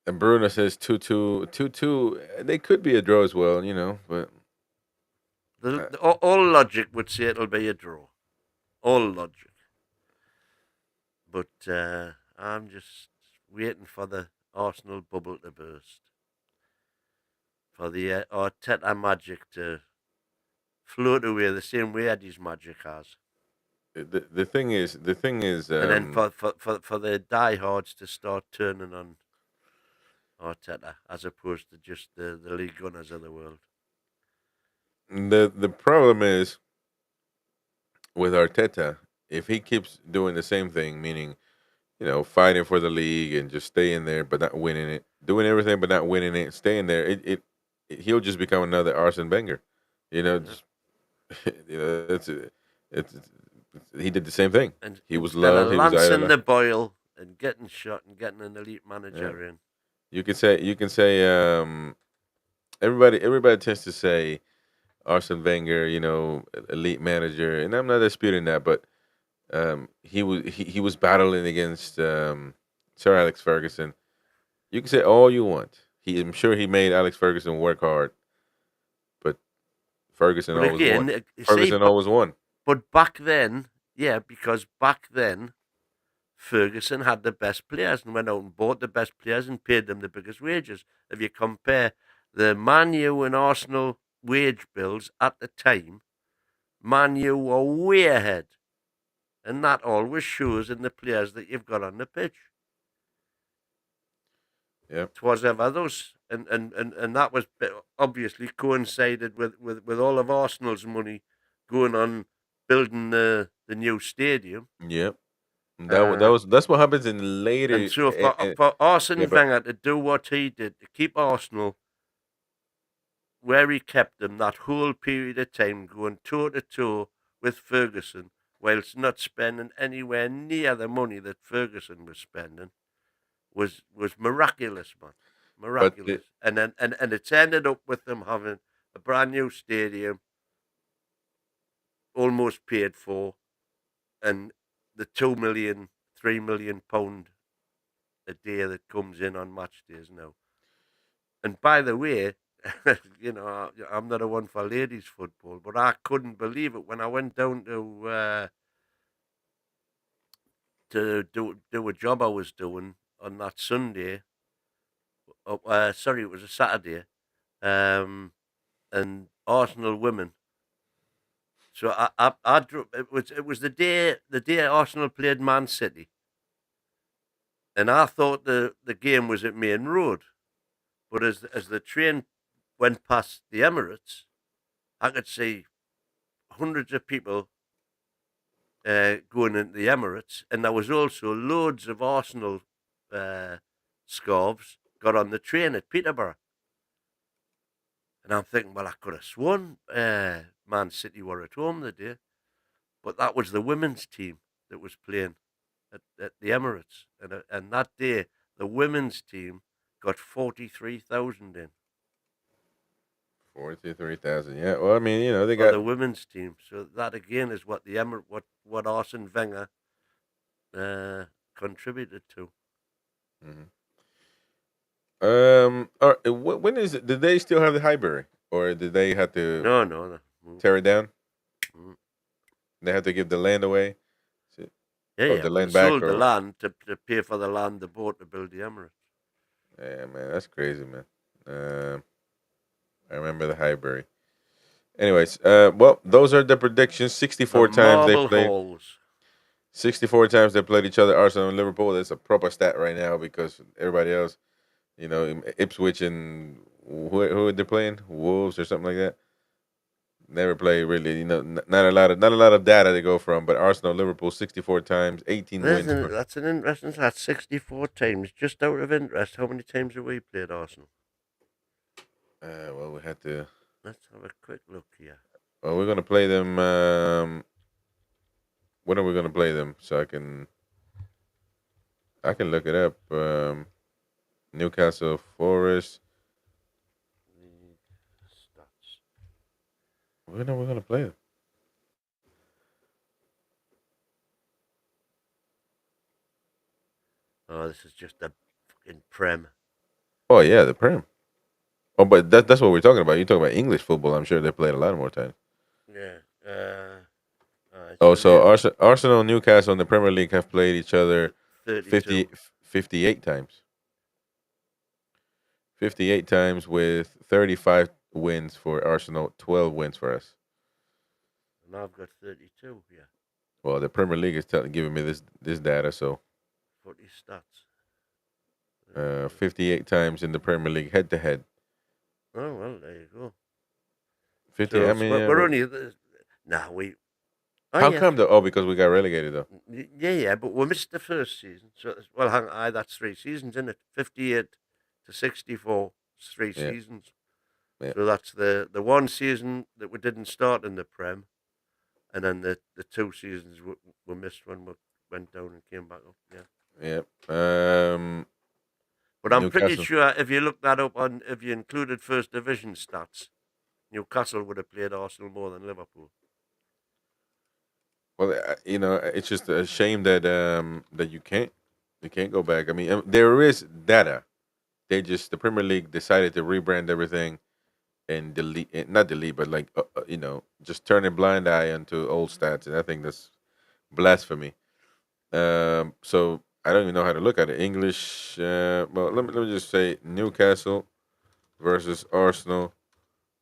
Bruno says 2-2, 2-2. They could be a draw as well, but All logic would say it'll be a draw. All logic. But I'm just waiting for the Arsenal bubble to burst. For the Arteta magic to float away the same way Eddie's magic has. the thing is, And then for the diehards to start turning on Arteta as opposed to just the league gunners of the world. the problem is with Arteta, if he keeps doing the same thing, meaning fighting for the league and just staying there but not winning it, doing everything but not winning it, staying there, he'll just become another Arsene Wenger. Just it's he did the same thing. And He was instead of loved. He was lancing idolized. the boil and getting shot and getting an elite manager in. You can say everybody tends to say Arsene Wenger, elite manager, and I'm not disputing that, but he was battling against Sir Alex Ferguson. You can say all you want. I'm sure he made Alex Ferguson work hard, but Ferguson But always won. again, you see, Ferguson always won. but back then, yeah, because back then, Ferguson had the best players and went out and bought the best players and paid them the biggest wages. If you compare the Man U and Arsenal wage bills at the time, Man U were way ahead. And that always shows in the players that you've got on the pitch. Yeah. Twas ever those, and that was obviously coincided with all of Arsenal's money going on building the new stadium. Yep. That's what happens in And later. so for Yeah, Arsene but Wenger to do what he did to keep Arsenal where he kept them that whole period of time, going toe to toe with Ferguson, whilst not spending anywhere near the money that Ferguson was spending, was miraculous, man, but miraculous. And then and it's ended up with them having a brand new stadium, almost paid for, and the 2 million, £3 million a day that comes in on match days now. And by the way, I'm not a one for ladies football, but I couldn't believe it when I went down to do a job I was doing on that Sunday. Sorry, it was a Saturday. And Arsenal women. So it was the day Arsenal played Man City, and I thought the game was at Main Road, but as the train went past the Emirates, I could see hundreds of people going into the Emirates, and there was also loads of Arsenal scarves got on the train at Peterborough. And I'm thinking, well, I could have sworn Man City were at home the day, but that was the women's team that was playing at the Emirates, and that day the women's team got 43,000 in. 43,000. Yeah. Well, I mean, they For got. the women's team, so that again is what the what Arsene Wenger contributed to. Mhm. All right, when is it? Did they still have the Highbury, or did they have to No. tear it down? Mm. They have to give the land away, or Yeah. the They land back, sold the or land to pay for the land they bought to build the Emirates. yeah, man, that's crazy, man. I remember the Highbury. Anyways, well, those are the predictions. The 64 times they marble played. halls. 64 times they played each other. Arsenal and Liverpool. That's a proper stat right now because everybody else, Ipswich and who are they playing? Wolves or something like that. Never play really. Not a lot of data to go from. But Arsenal, Liverpool, 64 times, 18 wins. That's an interesting stat. 64 times. Just out of interest, how many times have we played Arsenal? Well, we had to. Let's have a quick look here. Well, we're gonna play them. When are we gonna play them? So I can look it up. Newcastle Forest. League stats. When are we gonna play them? Oh, this is just a fucking prem. Oh yeah, the Prem. Oh, but that's what we're talking about. You're talking about English football. I'm sure they played a lot more times. Yeah. All right. Oh, So so yeah, Arsenal and Newcastle in the Premier League have played each other 32. 50, 58 times. 58 times with 35 wins for Arsenal, 12 wins for us. And I've got 32 here. Well, the Premier League is giving me this data. So 40 stats. 58 times in the Premier League head to head. Oh well, there you go. 50. So, I so mean, we're only. Nah, we. Oh how yeah. come though? Oh, because we got relegated though. Yeah, but we missed the first season. So well, hang on, that's 3 seasons, isn't it? 58 to 64. It's three Yeah, seasons. yeah, So that's the one season that we didn't start in the Prem, and then the 2 seasons we missed when we went down and came back up. Yeah. yeah. But I'm pretty Newcastle. sure if you look that up on if you included first division stats, Newcastle would have played Arsenal more than Liverpool. Well, it's just a shame that that you can't go back. I mean, there is data. The Premier League decided to rebrand everything and delete, not delete, but like just turn a blind eye onto old stats, and I think that's blasphemy. So I don't even know how to look at it. English. Well, let me just say Newcastle versus Arsenal.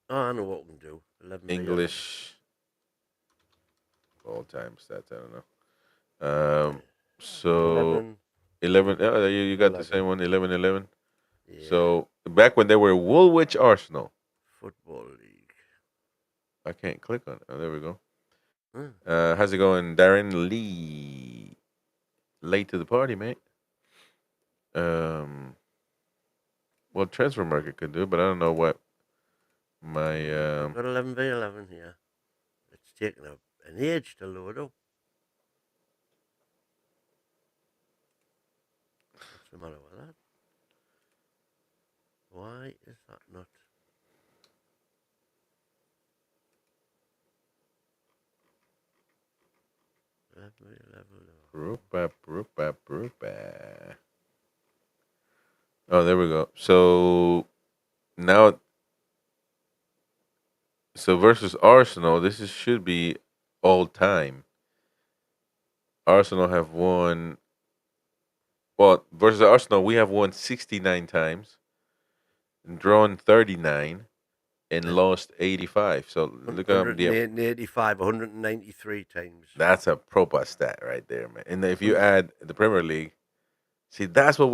Oh, I know what we can do. 11v11. English all time stats. I don't know. So 11, 11. Oh, you got the same 11. one. 11-11. Yeah. So back when they were Woolwich Arsenal, Football League. I can't click on it. Oh, there we go. Huh. How's it going, Darren Lee? Late to the party, mate. Um, well, transfer market could do, but I don't know what my I've got 11v11 here. It's taken an age to load up. What's the matter with that? Why is that not? group app, group app, group app. Oh, there we go. So now, so versus Arsenal, should be all time. Arsenal have won. Well, versus Arsenal, we have won 69 times, drawn 39, and And lost 85. So look up the 185, 193 times. that's a proper stat right there, man. And if you Mm. add the Premier League, see that's what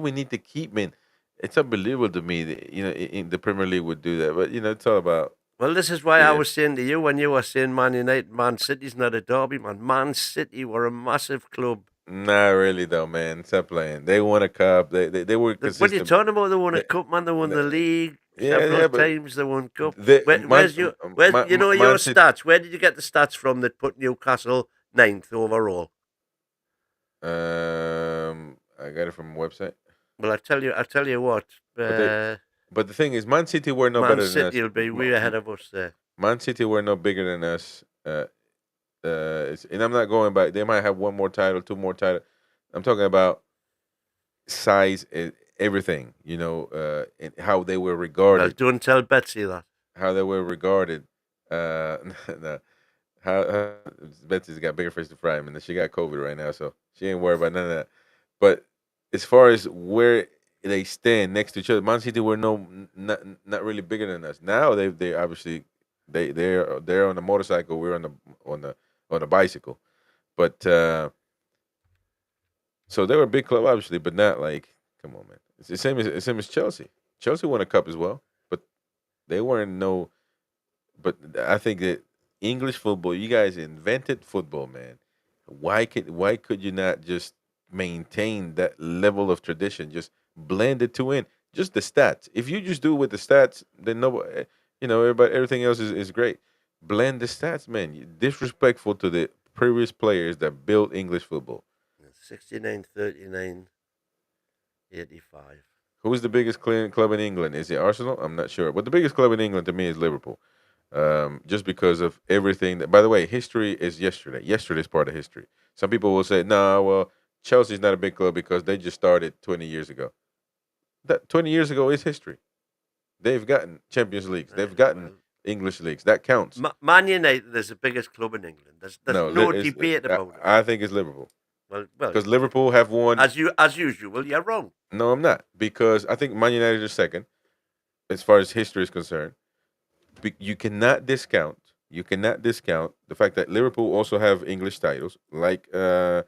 we need to keep, man. It's unbelievable to me that in the Premier League would do that, but it's all about Well, this is why I yeah. was saying to you when you were saying Man United, Man City's not a derby, man. Man City were a massive club. Not really though, man. Stop playing. They won a cup. They were What are you consistent. talking about? They won a They, cup, man. They won the they, league yeah, several yeah, but times. They won cup. they Where's your Man your City. stats? Where did you get the stats from that put Newcastle ninth overall? I got it from a website. Well, I tell you what. But they, but the thing is, Man City were no Man better than us. City will be way ahead of us there. Man City were no bigger than us. And I'm not going back. They might have one more title, two more title. I'm talking about size, everything. And how they were Well, regarded. don't tell Betsy that. How they were regarded. No, how Betsy's got bigger fish to fry. I mean, she got COVID right now, so she ain't worried about none of that. But as far as where they stand next to each other, Man City were not really bigger than us. Now they obviously they're on the motorcycle. We're on the on the bicycle. But so they were a big club, obviously, but not like come on, man. It's the same as Chelsea. Chelsea won a cup as well, but they weren't no. But I think that English football, you guys invented football, man. Why could you not just maintain that level of tradition? Just blend the two in. Just the stats. If you just do it with the stats, then nobody, everybody, everything else is great. Blend the stats, man. You're disrespectful to the previous players that built English football. 69, 39, 85. Who is the biggest club in England? Is it Arsenal? I'm not sure. But the biggest club in England to me is Liverpool. Just because of everything that, by the way, history is yesterday. Yesterday is part of history. Some people will say, nah, well, Chelsea's not a big club because they just started 20 years ago. That 20 years ago is history. They've gotten Champions Leagues. They've gotten Well, English leagues. That counts. Man United is the biggest club in England. There's No, no debate about it. I think it's Liverpool Well, because Liverpool have won. as usual, you're wrong. No, I'm not, because I think Man United is second as far as history is concerned. You cannot discount. You cannot discount the fact that Liverpool also have English titles, like Man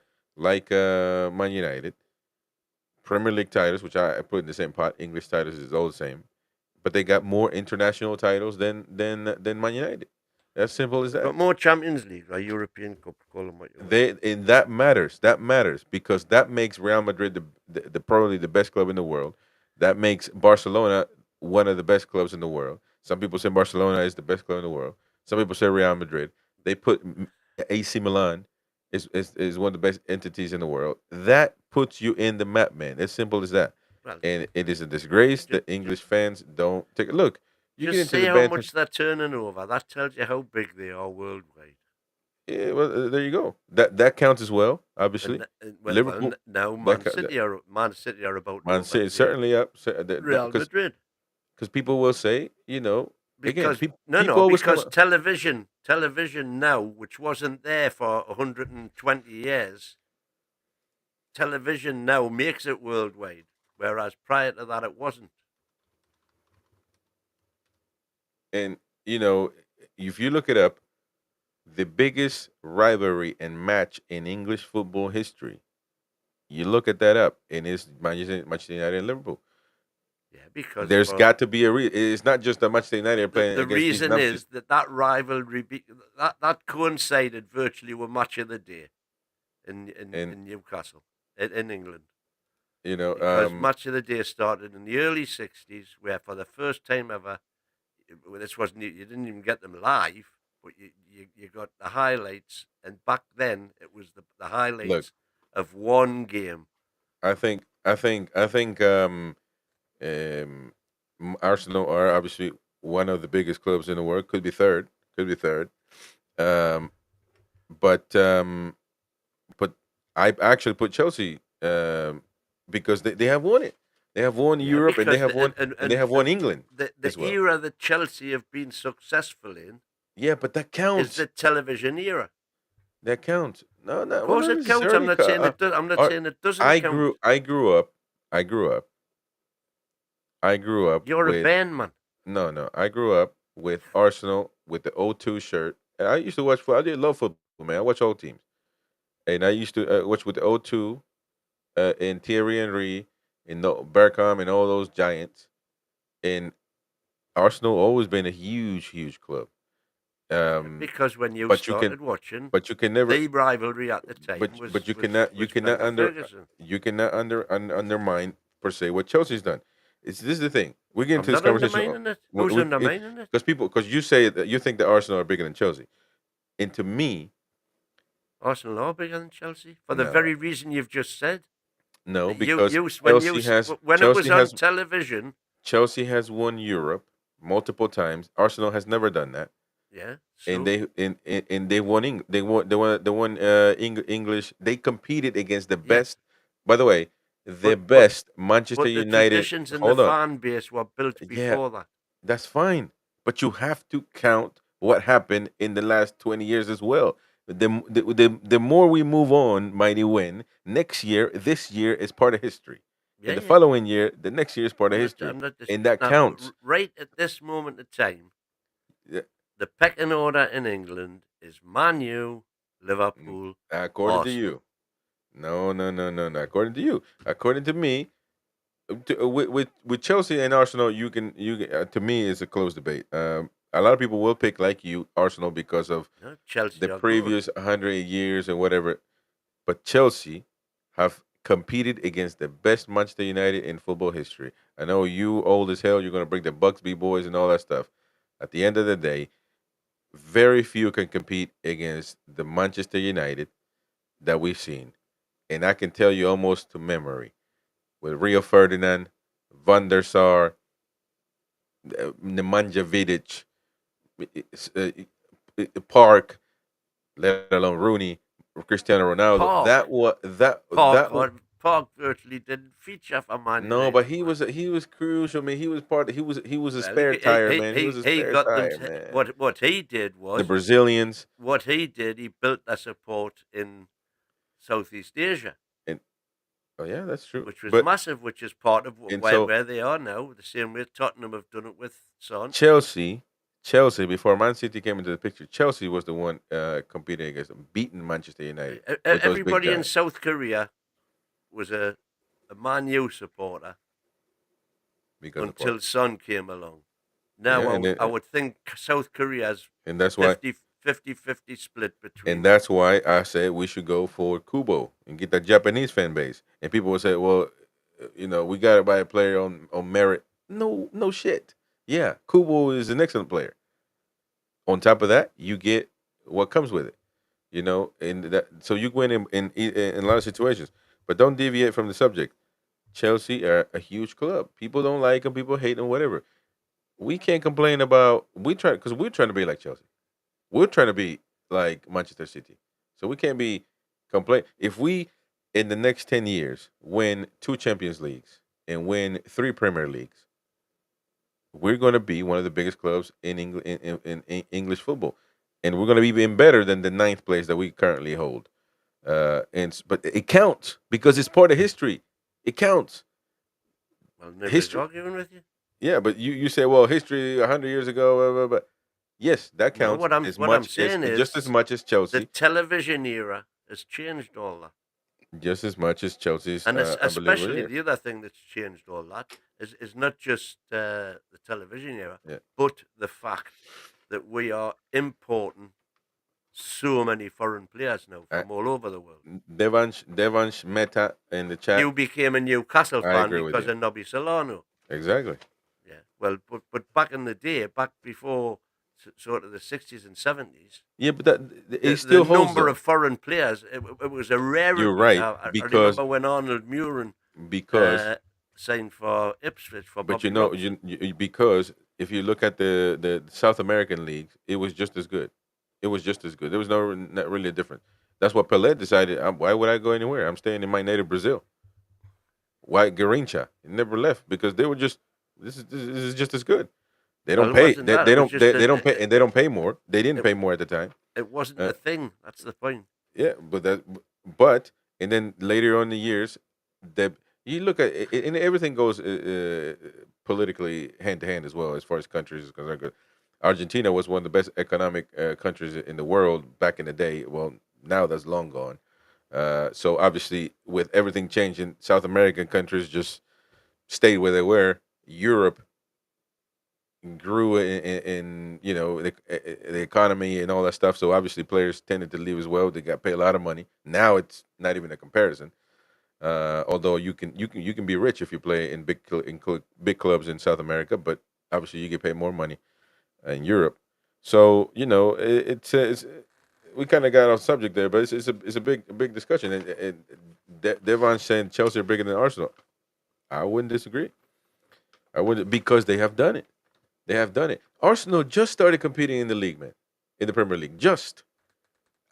United, Premier League titles, which I put in the same pot. English titles is all the same, but they got more international titles than Man United. As simple as They've that. got more Champions League or European Cup, call them what you want. That matters. That matters because that makes Real Madrid the probably the best club in the world. That makes Barcelona one of the best clubs in the world. Some people say Barcelona is the best club in the world. Some people say Real Madrid. They put AC Milan is one of the best entities in the world. That puts you in the map, man. As simple as that. Well, And it is a disgrace just, that English fans don't take a look. You get just into see the how banter. much they're turning over. That tells you how big they are worldwide. Yeah, well, there you go. That counts as well. Obviously, Well, Liverpool. now That Man City are about to Man City is overtake certainly up Real because Madrid. people will say, again, Because people always come because up. television now, which wasn't there for 120 years, television now makes it worldwide, whereas prior to that it wasn't. And if you look it up, the biggest rivalry and match in English football history, you look at that up, and it's Manchester United and Liverpool. Yeah, because There's got to be a reason. It's not just that Manchester United are playing the against these reason numbers. is that rivalry that coincided virtually with match of the day And in Newcastle in England. you know, Because um, match of the day started in the early '60s, where for the first time ever, this wasn't you didn't even get them live, but you got the highlights, and back then it was the look, highlights of one game. I think Arsenal are obviously one of the biggest clubs in the world. Could be third. Could be third. Um, but um, but I actually put Chelsea because they have won it. They have won Yeah, Europe, and they because have won and they have won England the as well. era that Chelsea have been successful in Yeah, but that is counts. the television era. That counts. No, Of no, well, course, not it counts. I'm necessarily. not saying it does. I'm not Our- saying it doesn't count. I grew up. I grew up. I grew up You're a with band man. no, no. I grew up with Arsenal with the '02 shirt, and I used to watch. I did love football, man. I watch all teams, and I used to watch with the '02 and Thierry Henry and Bergkamp and all those giants. And Arsenal always been a huge, huge club. Yeah, Um, because when you but you can, started watching, but you can never, the rivalry at the time but you was cannot Wenger Ferguson. undermine per se what Chelsea's done. This is the thing. We get I'm into this not conversation undermining it. Who's undermining it? because you say that you think that Arsenal are bigger than Chelsea, and to me, Arsenal are bigger than Chelsea for the no, very reason you've just said. no, That because when it was on television, Chelsea has won Europe multiple times. Arsenal has never done that. yeah. And So they won English. They competed against the yeah, best. By the way, the but best Manchester the United. traditions and the Hold on, fan base were built yeah, before that. that's fine, but you have to count what happened in the last 20 years as well. The more we move on, mighty win. Next year, this year is part of history, Yeah, and the yeah. following year, the next year is part of history, I'm not and that now. counts. Right at this moment in time, Yeah. the pecking order in England is Man U, Mm, Liverpool, according to Arsenal. you. No, no, no, no, no. According to you, according to me, with Chelsea and Arsenal, to me it's a close debate. A lot of people will pick like you Arsenal because of No, Chelsea the are good. previous 100 years and whatever, but Chelsea have competed against the best Manchester United in football history. I know you old as hell. You're gonna bring the Bucksby boys and all that stuff. At the end of the day, very few can compete against the Manchester United that we've seen, and I can tell you almost to memory with Rio Ferdinand, Van der Sar, Nemanja Vidic, Park, let alone Rooney, Cristiano Ronaldo. Park, That was Park, Park virtually didn't feature for Man no, but United, he man. was crucial. I mean, he was part. He was a Well, spare tire, man. He was a he spare got them. tire, man. What he did The was Brazilians what he did. He built their support in Southeast Asia, and oh yeah, that's true. which was But massive, which is part of and so where they are now. The same way Tottenham have done it with Son. Chelsea, Chelsea before Man City came into the picture, Chelsea was the one competing against them, beating Manchester United with those big Everybody in giants South Korea was a Man U supporter because of Park. until Son came along. Yeah, Now I would think South Korea's and that's why 50-50 split and between. that's why I said we should go for Kubo and get that Japanese fan base. And people would say, well, we got to buy a player on merit. No, no shit. Yeah, Kubo is an excellent player. On top of that, you get what comes with it. And that so you win in a lot of situations. But don't deviate from the subject. Chelsea are a huge club. People don't like them. People hate them. Whatever. We can't complain about we try because we're trying to be like Chelsea. We're trying to be like Manchester City. So we can't be complain if we in the next 10 years win two Champions Leagues and win three Premier Leagues, we're going to be one of the biggest clubs in English in English football, and we're going to be even better than the ninth place that we currently hold. But it counts because it's part of history. It counts. Well, nobody's History. arguing with you. Yeah, but you say, well, history 100 years ago, blah, blah, blah. Yes, that No, counts as what I'm much as saying just as is much as the Chelsea, television era has changed all that. just as much as Chelsea's And unbelievable especially years. the other thing that's changed all that is not just the television era, Yeah. but the fact that we are importing so many foreign players now I, from all over the world. Devansh Mehta in the chat. You became a Newcastle I fan agree with because you. of Nobby Solano. Exactly. Yeah. Well, but back in the day, back before sort of the 60s and 70s, Yeah, but that it the still holds number though. of foreign players, it was a You're rarity. right I because remember when Arnold Muren because signed for Ipswich for but Bobby Robson. because if you look at the South American leagues, it was just as good. It was just as good. There was not really a difference. That's what Pelé decided. Why would I go anywhere? I'm staying in my native Brazil. Why Garincha? He never left because they were just this is just as good. They Well, don't it pay. wasn't that. It was just They don't pay and they don't pay more. They didn't it, pay more at the time. it wasn't Uh, the thing. That's the point. yeah, but and then later on in the years, that you look at it, and everything goes politically hand to hand as well as far as countries is concerned. 'Cause Argentina was one of the best economic countries in the world back in the day. Well, now that's long gone. So obviously, with everything changing, South American countries just stayed where they were. Europe grew in the economy and all that stuff. So obviously, players tended to leave as well. They got paid a lot of money. Now it's not even a comparison. Although you can be rich if you play in big clubs in South America, but obviously you get paid more money in Europe. So it's we kind of got off subject there, but it's a big discussion. And Devon saying Chelsea are bigger than Arsenal. I wouldn't disagree. I wouldn't because they have done it. They have done it. Arsenal just started competing in the league, man, in the Premier League. Just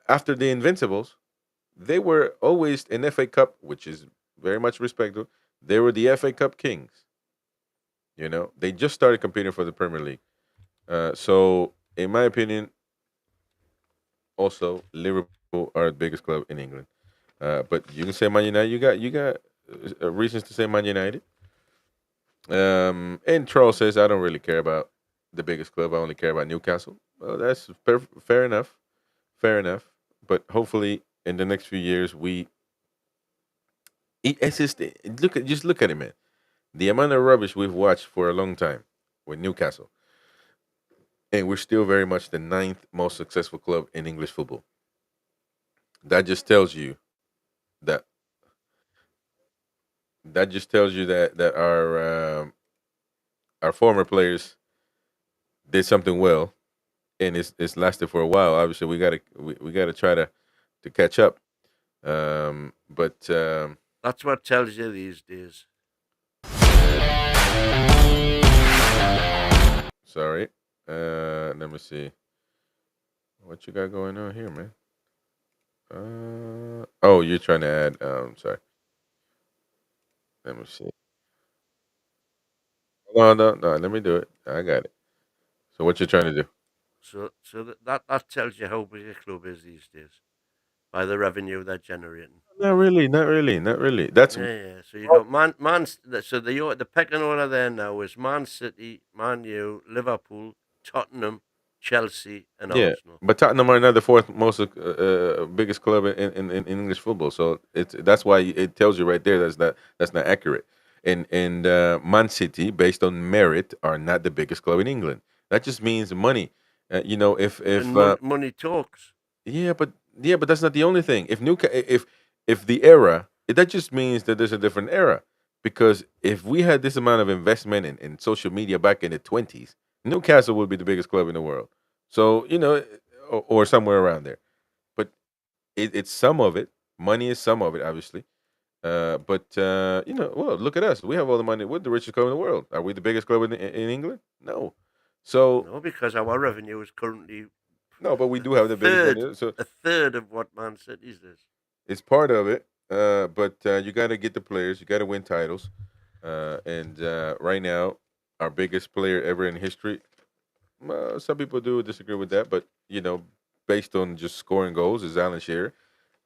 after the Invincibles, they were always in FA Cup, which is very much respectable. They were the FA Cup kings. They just started competing for the Premier League. So, in my opinion, also Liverpool are the biggest club in England. But you can say Man United. You got reasons to say Man United. And Charles says I don't really care about the biggest club. I only care about Newcastle. Well, that's fair enough. Fair enough. But hopefully, in the next few years, it's just look at it, man. The amount of rubbish we've watched for a long time with Newcastle, and we're still very much the ninth most successful club in English football. That just tells you that that just tells you that our former players did something well, and it's lasted for a while. Obviously, we gotta try to catch up. But That's what tells you these days. sorry. Let me see what you got going on here, man. Oh, you're trying to add. Sorry. Let me see. No, no, no. Let me do it. I got it. So what you're trying to do? So that tells you how big a club is these days by the revenue they're generating. Not really. Not really. Not really. That's Yeah, yeah. So you got So the pecking order there now is Man City, Man U, Liverpool, Tottenham, Chelsea, and yeah. Arsenal. But Tottenham are not the fourth most biggest club in English football. So that's why it tells you right there that's not accurate. And Man City, based on merit, are not the biggest club in England. That just means money. You know, if And money talks. Yeah, but that's not the only thing. If the era, that just means that there's a different era. Because if we had this amount of investment in social media back in the 20s, Newcastle would be the biggest club in the world. So or somewhere around there. But it's some of it. Money is some of it, obviously. But well, look at us. We have all the money. We're the richest club in the world. Are we the biggest club in England? No. So No, because our revenue is currently no, but we a do have the biggest money. So a third of what Man City's is. it's part of it, but you got to get the players. You got to win titles. And right now, our biggest player ever in history. Some people do disagree with that, but based on just scoring goals, is Alan Shearer.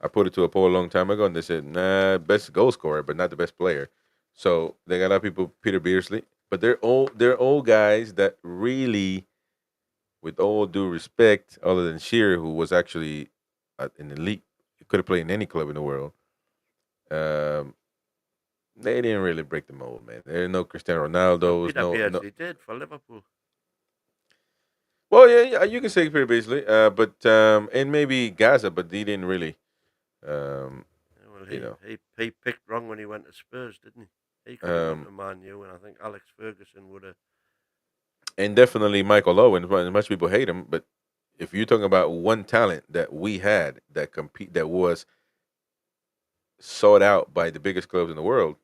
I put it to a poll a long time ago, and they said, "Nah, best goal scorer, but not the best player." So they got a lot of people, Peter Beardsley, but they're all guys that really, with all due respect, other than Shearer, who was actually an elite, could have played in any club in the world. Um, they didn't really break the mold, man. There are no Cristiano No, Ronaldo's, Peter no. Beardsley did for Liverpool. Well, yeah, yeah, you can say pretty basically, but and maybe Gaza, but he didn't really, um, Yeah, well, you know, he picked wrong when he went to Spurs, didn't he? He could have gone um, to Man U, and I think Alex Ferguson would have. and definitely Michael Owen. Much people hate him, but if you're talking about one talent that we had that was sought out by the biggest clubs in the world,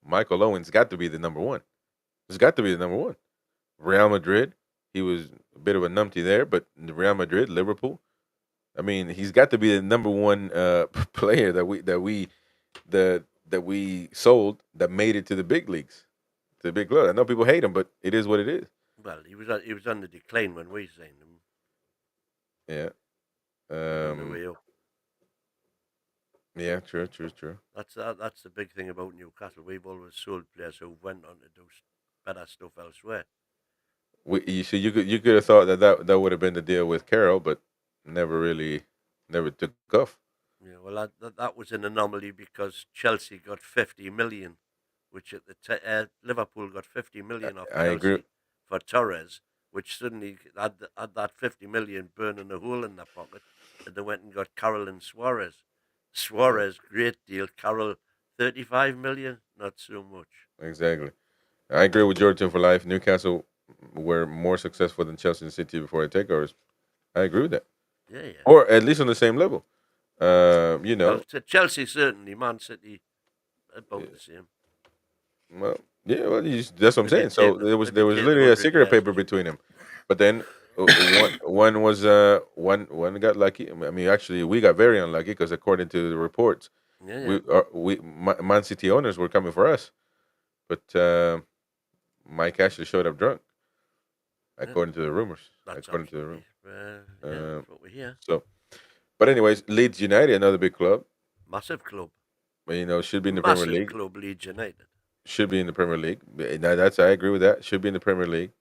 Michael Owen's got to be the number one. It's got to be the number one. Real Madrid, he was a bit of a numpty there, but Real Madrid, Liverpool. I mean, he's got to be the number one player that we sold that made it to the big leagues, to the big club. I know people hate him, but it is what it is. Well, he was on the decline when we signed him. Yeah. He was on the Um, way up. yeah. True. True. True. That's the big thing about Newcastle. We've always sold players who went on to do better stuff elsewhere. You see, you could have thought that would have been the deal with Carroll, but never took off. Yeah, well, that was an anomaly because Chelsea got 50 million, which Liverpool got 50 million off I agree. Chelsea for Torres, which suddenly had that 50 million burning a hole in their pocket, and they went and got Carroll and Suarez. Yeah, Suarez, great deal. Carroll, 35 million, not so much. exactly. I agree with Jordan for life. Newcastle were more successful than Chelsea and City before the takeovers. I agree with that, Yeah, yeah. or at least on the same level. You Well, know, to Chelsea certainly, Man City about the same. well, yeah, well, that's what I'm saying. So Maybe there was take the literally a 100 cigarette years. paper between them, but then one got lucky. I mean, actually, we got very unlucky because according to the reports, Yeah, yeah. Man City owners were coming for us, but Mike actually showed up drunk, Yeah, according to the rumors. that's According to the absolutely. rumors. Yeah, Um, that's what we hear. so, but anyways, Leeds United, another big club, Massive club. but, should be in the Premier Massive League. club, Leeds United. Should be in the Premier League. Now, that's I agree with that. Should be in the Premier League.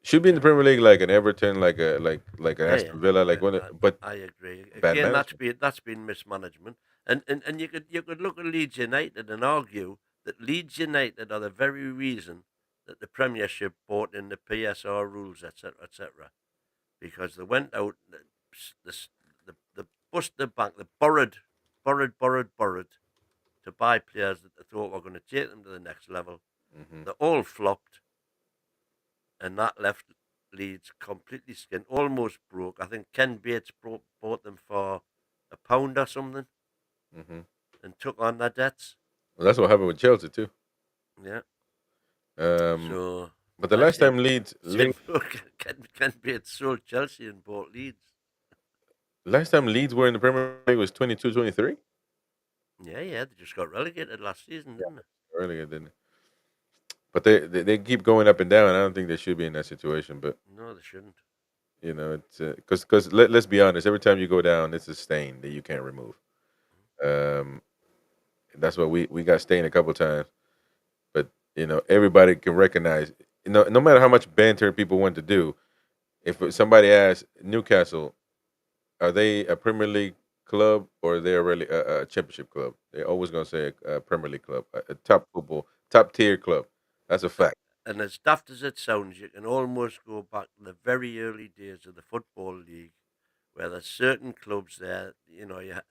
Should be in the Yeah, Premier League like an Everton, like an yeah, yeah. Aston Villa, like but I agree. bad Again, management. that's been mismanagement, and you could look at Leeds United and argue that Leeds United are the very reason that the Premiership brought in the PSR rules, etc., etc. Because they went out, the bust the bank, they borrowed, to buy players that they thought were going to take them to the next level. Mm-hmm. They all flopped, and that left Leeds completely skinned, almost broke. I think Ken Bates bought them for £1 or something Mm-hmm. and took on their debts. Well, that's what happened with Chelsea too. Yeah. Um, So but the I last say, time Leeds, same Ken Bates sold Chelsea and bought Leeds. last time Leeds were in the Premier League was 22-23. Yeah, yeah, they just got relegated last season, Yeah, didn't they? earlier didn't they? But they keep going up and down. I don't think they should be in that situation. But No, they shouldn't. it's because let's be honest. Every time you go down, it's a stain that you can't remove. Um, that's what we got stained a couple times. But everybody can recognize. No matter how much banter people want to do, if somebody asks Newcastle, are they a Premier League club or are they really a championship club? They're always going to say a Premier League club, a top football, top tier club. That's a And, fact. and as daft as it sounds, you can almost go back to the very early days of the Football League, where there's certain clubs there.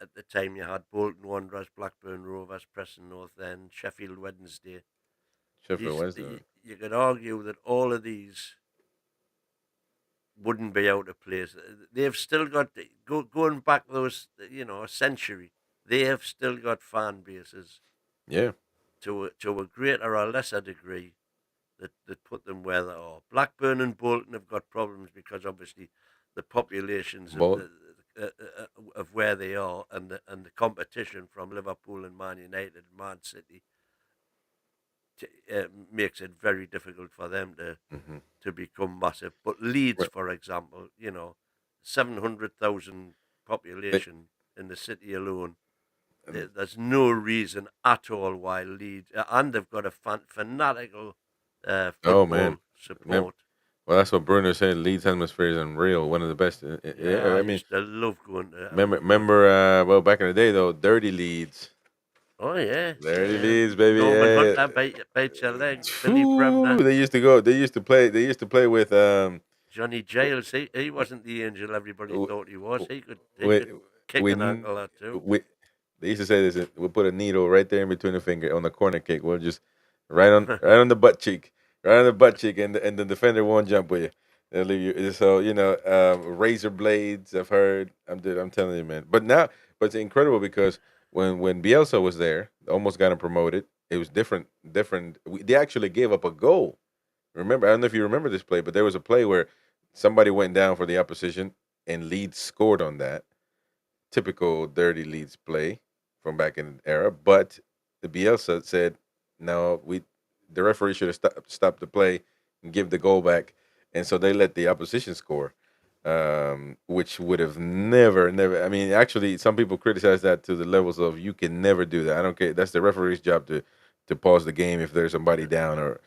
At the time you had Bolton Wanderers, Blackburn Rovers, Preston North End, Sheffield Wednesday. Sheffield These Wednesday. you could argue that all of these wouldn't be out of place. They've still got going back those a century. They have still got fan bases Yeah, to a greater or lesser degree that put them where they are. Blackburn and Bolton have got problems because obviously the populations of Bolton. of where they are and the competition from Liverpool and Man United and Man City makes it very difficult for them Hmm. to become massive. But Leeds, for example, 700,000 They, population in the city alone. um, There's no reason at all why Leeds, and they've got a fanatical oh man, football remember? support. Well, that's what Bruno said. Leeds atmosphere is unreal. One of the best. Yeah, I I mean, used to love going to. remember? Well, back in the day though, dirty Leeds, Oh yeah, dirty yeah. Leeds, baby. Norman Yeah. Hunter bite your leg. Billy Phew, Bremner, they used to go. They used to play. They used to play with Johnny Giles. He wasn't the angel everybody w- thought he was. He could with kick an ankle or two. with they used to say this. We'll put a needle right there in between the finger on the corner kick. We'll just right on the butt cheek, right on the butt cheek, and the defender won't jump with you. They'll leave you. So razor blades. I've heard. I'm telling you, man. But it's incredible because when Bielsa was there, almost got him promoted. It was different. Different. They actually gave up a goal. Remember, I don't know if you remember this play, but there was a play where somebody went down for the opposition and Leeds scored on that. Typical dirty Leeds play from back in the era. But the Bielsa said, no, the referee should have stopped the play and give the goal back. And so they let the opposition score, which would have never. I mean, actually, some people criticize that to the levels of you can never do that. I don't care. That's the referee's job to pause the game if there's somebody down or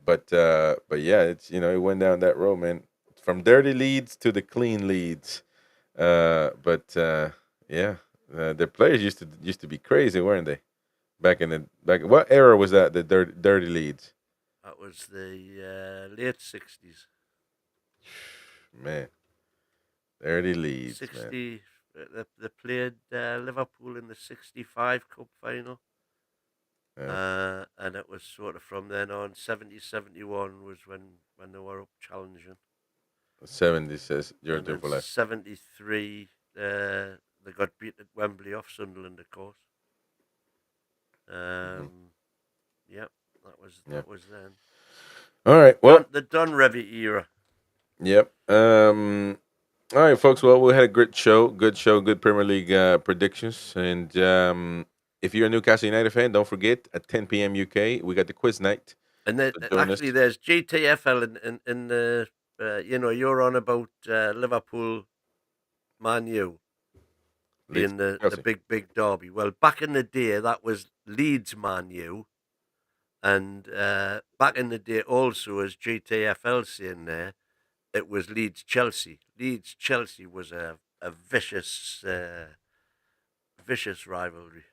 but yeah, it's it went down that road, man. From dirty leads to the clean leads. But yeah, the players used to be crazy, weren't they? Back what era was that? The dirty leads, That was the late 60s. man. Dirty leads, man. 60. They played Liverpool in the 65 Cup final. Yeah. And it was sort of from then on. 70-71 was when they were up challenging. 70 says And George then Overlap. 73, they got beat at Wembley off Sunderland, of course. Hmm. Yep, that was Yeah. then. All right. Well. The Don Revy era. Yep. All right, folks. Well, we had a good show. Good show. Good Premier League predictions. And if you're a Newcastle United fan, don't forget at 10 p.m. UK, we got the quiz night. And then So join us. actually, there's GTFL in the, you're on about Liverpool Man U Leeds being the Chelsea. big derby. Well, back in the day, that was Leeds Man U. And back in the day, also, as GTFL saying there, it was Leeds Chelsea. Leeds Chelsea was a vicious rivalry.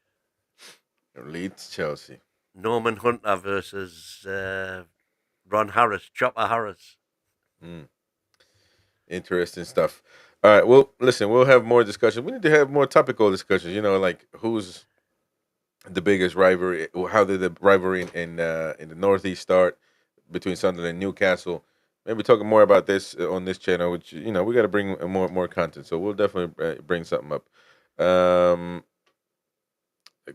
Leeds Chelsea. Norman Hunter versus Ron Harris, Chopper Harris. Mm, interesting stuff. All right. Well, listen. We'll have more discussion. We need to have more topical discussions. Like the biggest rivalry. How did the rivalry in the Northeast start between Sunderland and Newcastle? Maybe talking more about this on this channel, which we got to bring more content. So we'll definitely bring something up. Um,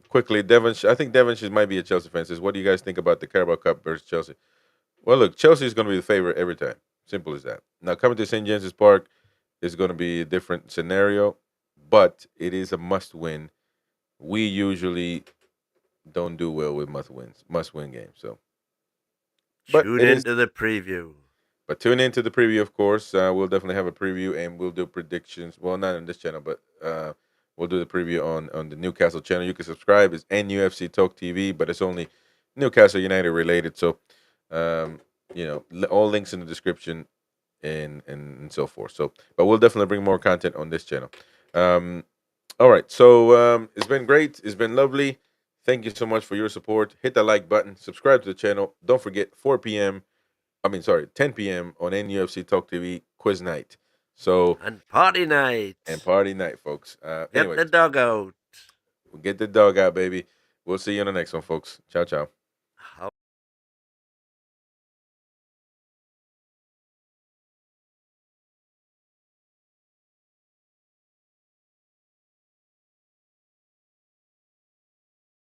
Quickly, I think Devonshire might be a Chelsea fan. Says, what do you guys think about the Carabao Cup versus Chelsea? Well, look, Chelsea is going to be the favorite every time. Simple as that. Now, coming to St. James's Park is going to be a different scenario, but it is a must-win. We usually don't do well with must-win games. So, but Tune it is. into the preview. But tune into the preview, of course. We'll definitely have a preview, and we'll do predictions. Well, not on this channel, but we'll do the preview on the Newcastle channel. You can subscribe. It's NUFC Talk TV, but it's only Newcastle United related. So, um, all links in the description and so forth. So, but we'll definitely bring more content on this channel. Um, all right. So it's been great. It's been lovely. Thank you so much for your support. Hit the like button. Subscribe to the channel. Don't forget 4 p.m. 10 p.m. on NUFC Talk TV quiz night. So And party night. and party night, folks. Get Anyways, the dog out. we'll get the dog out, baby. We'll see you on the next one, folks. Ciao, ciao.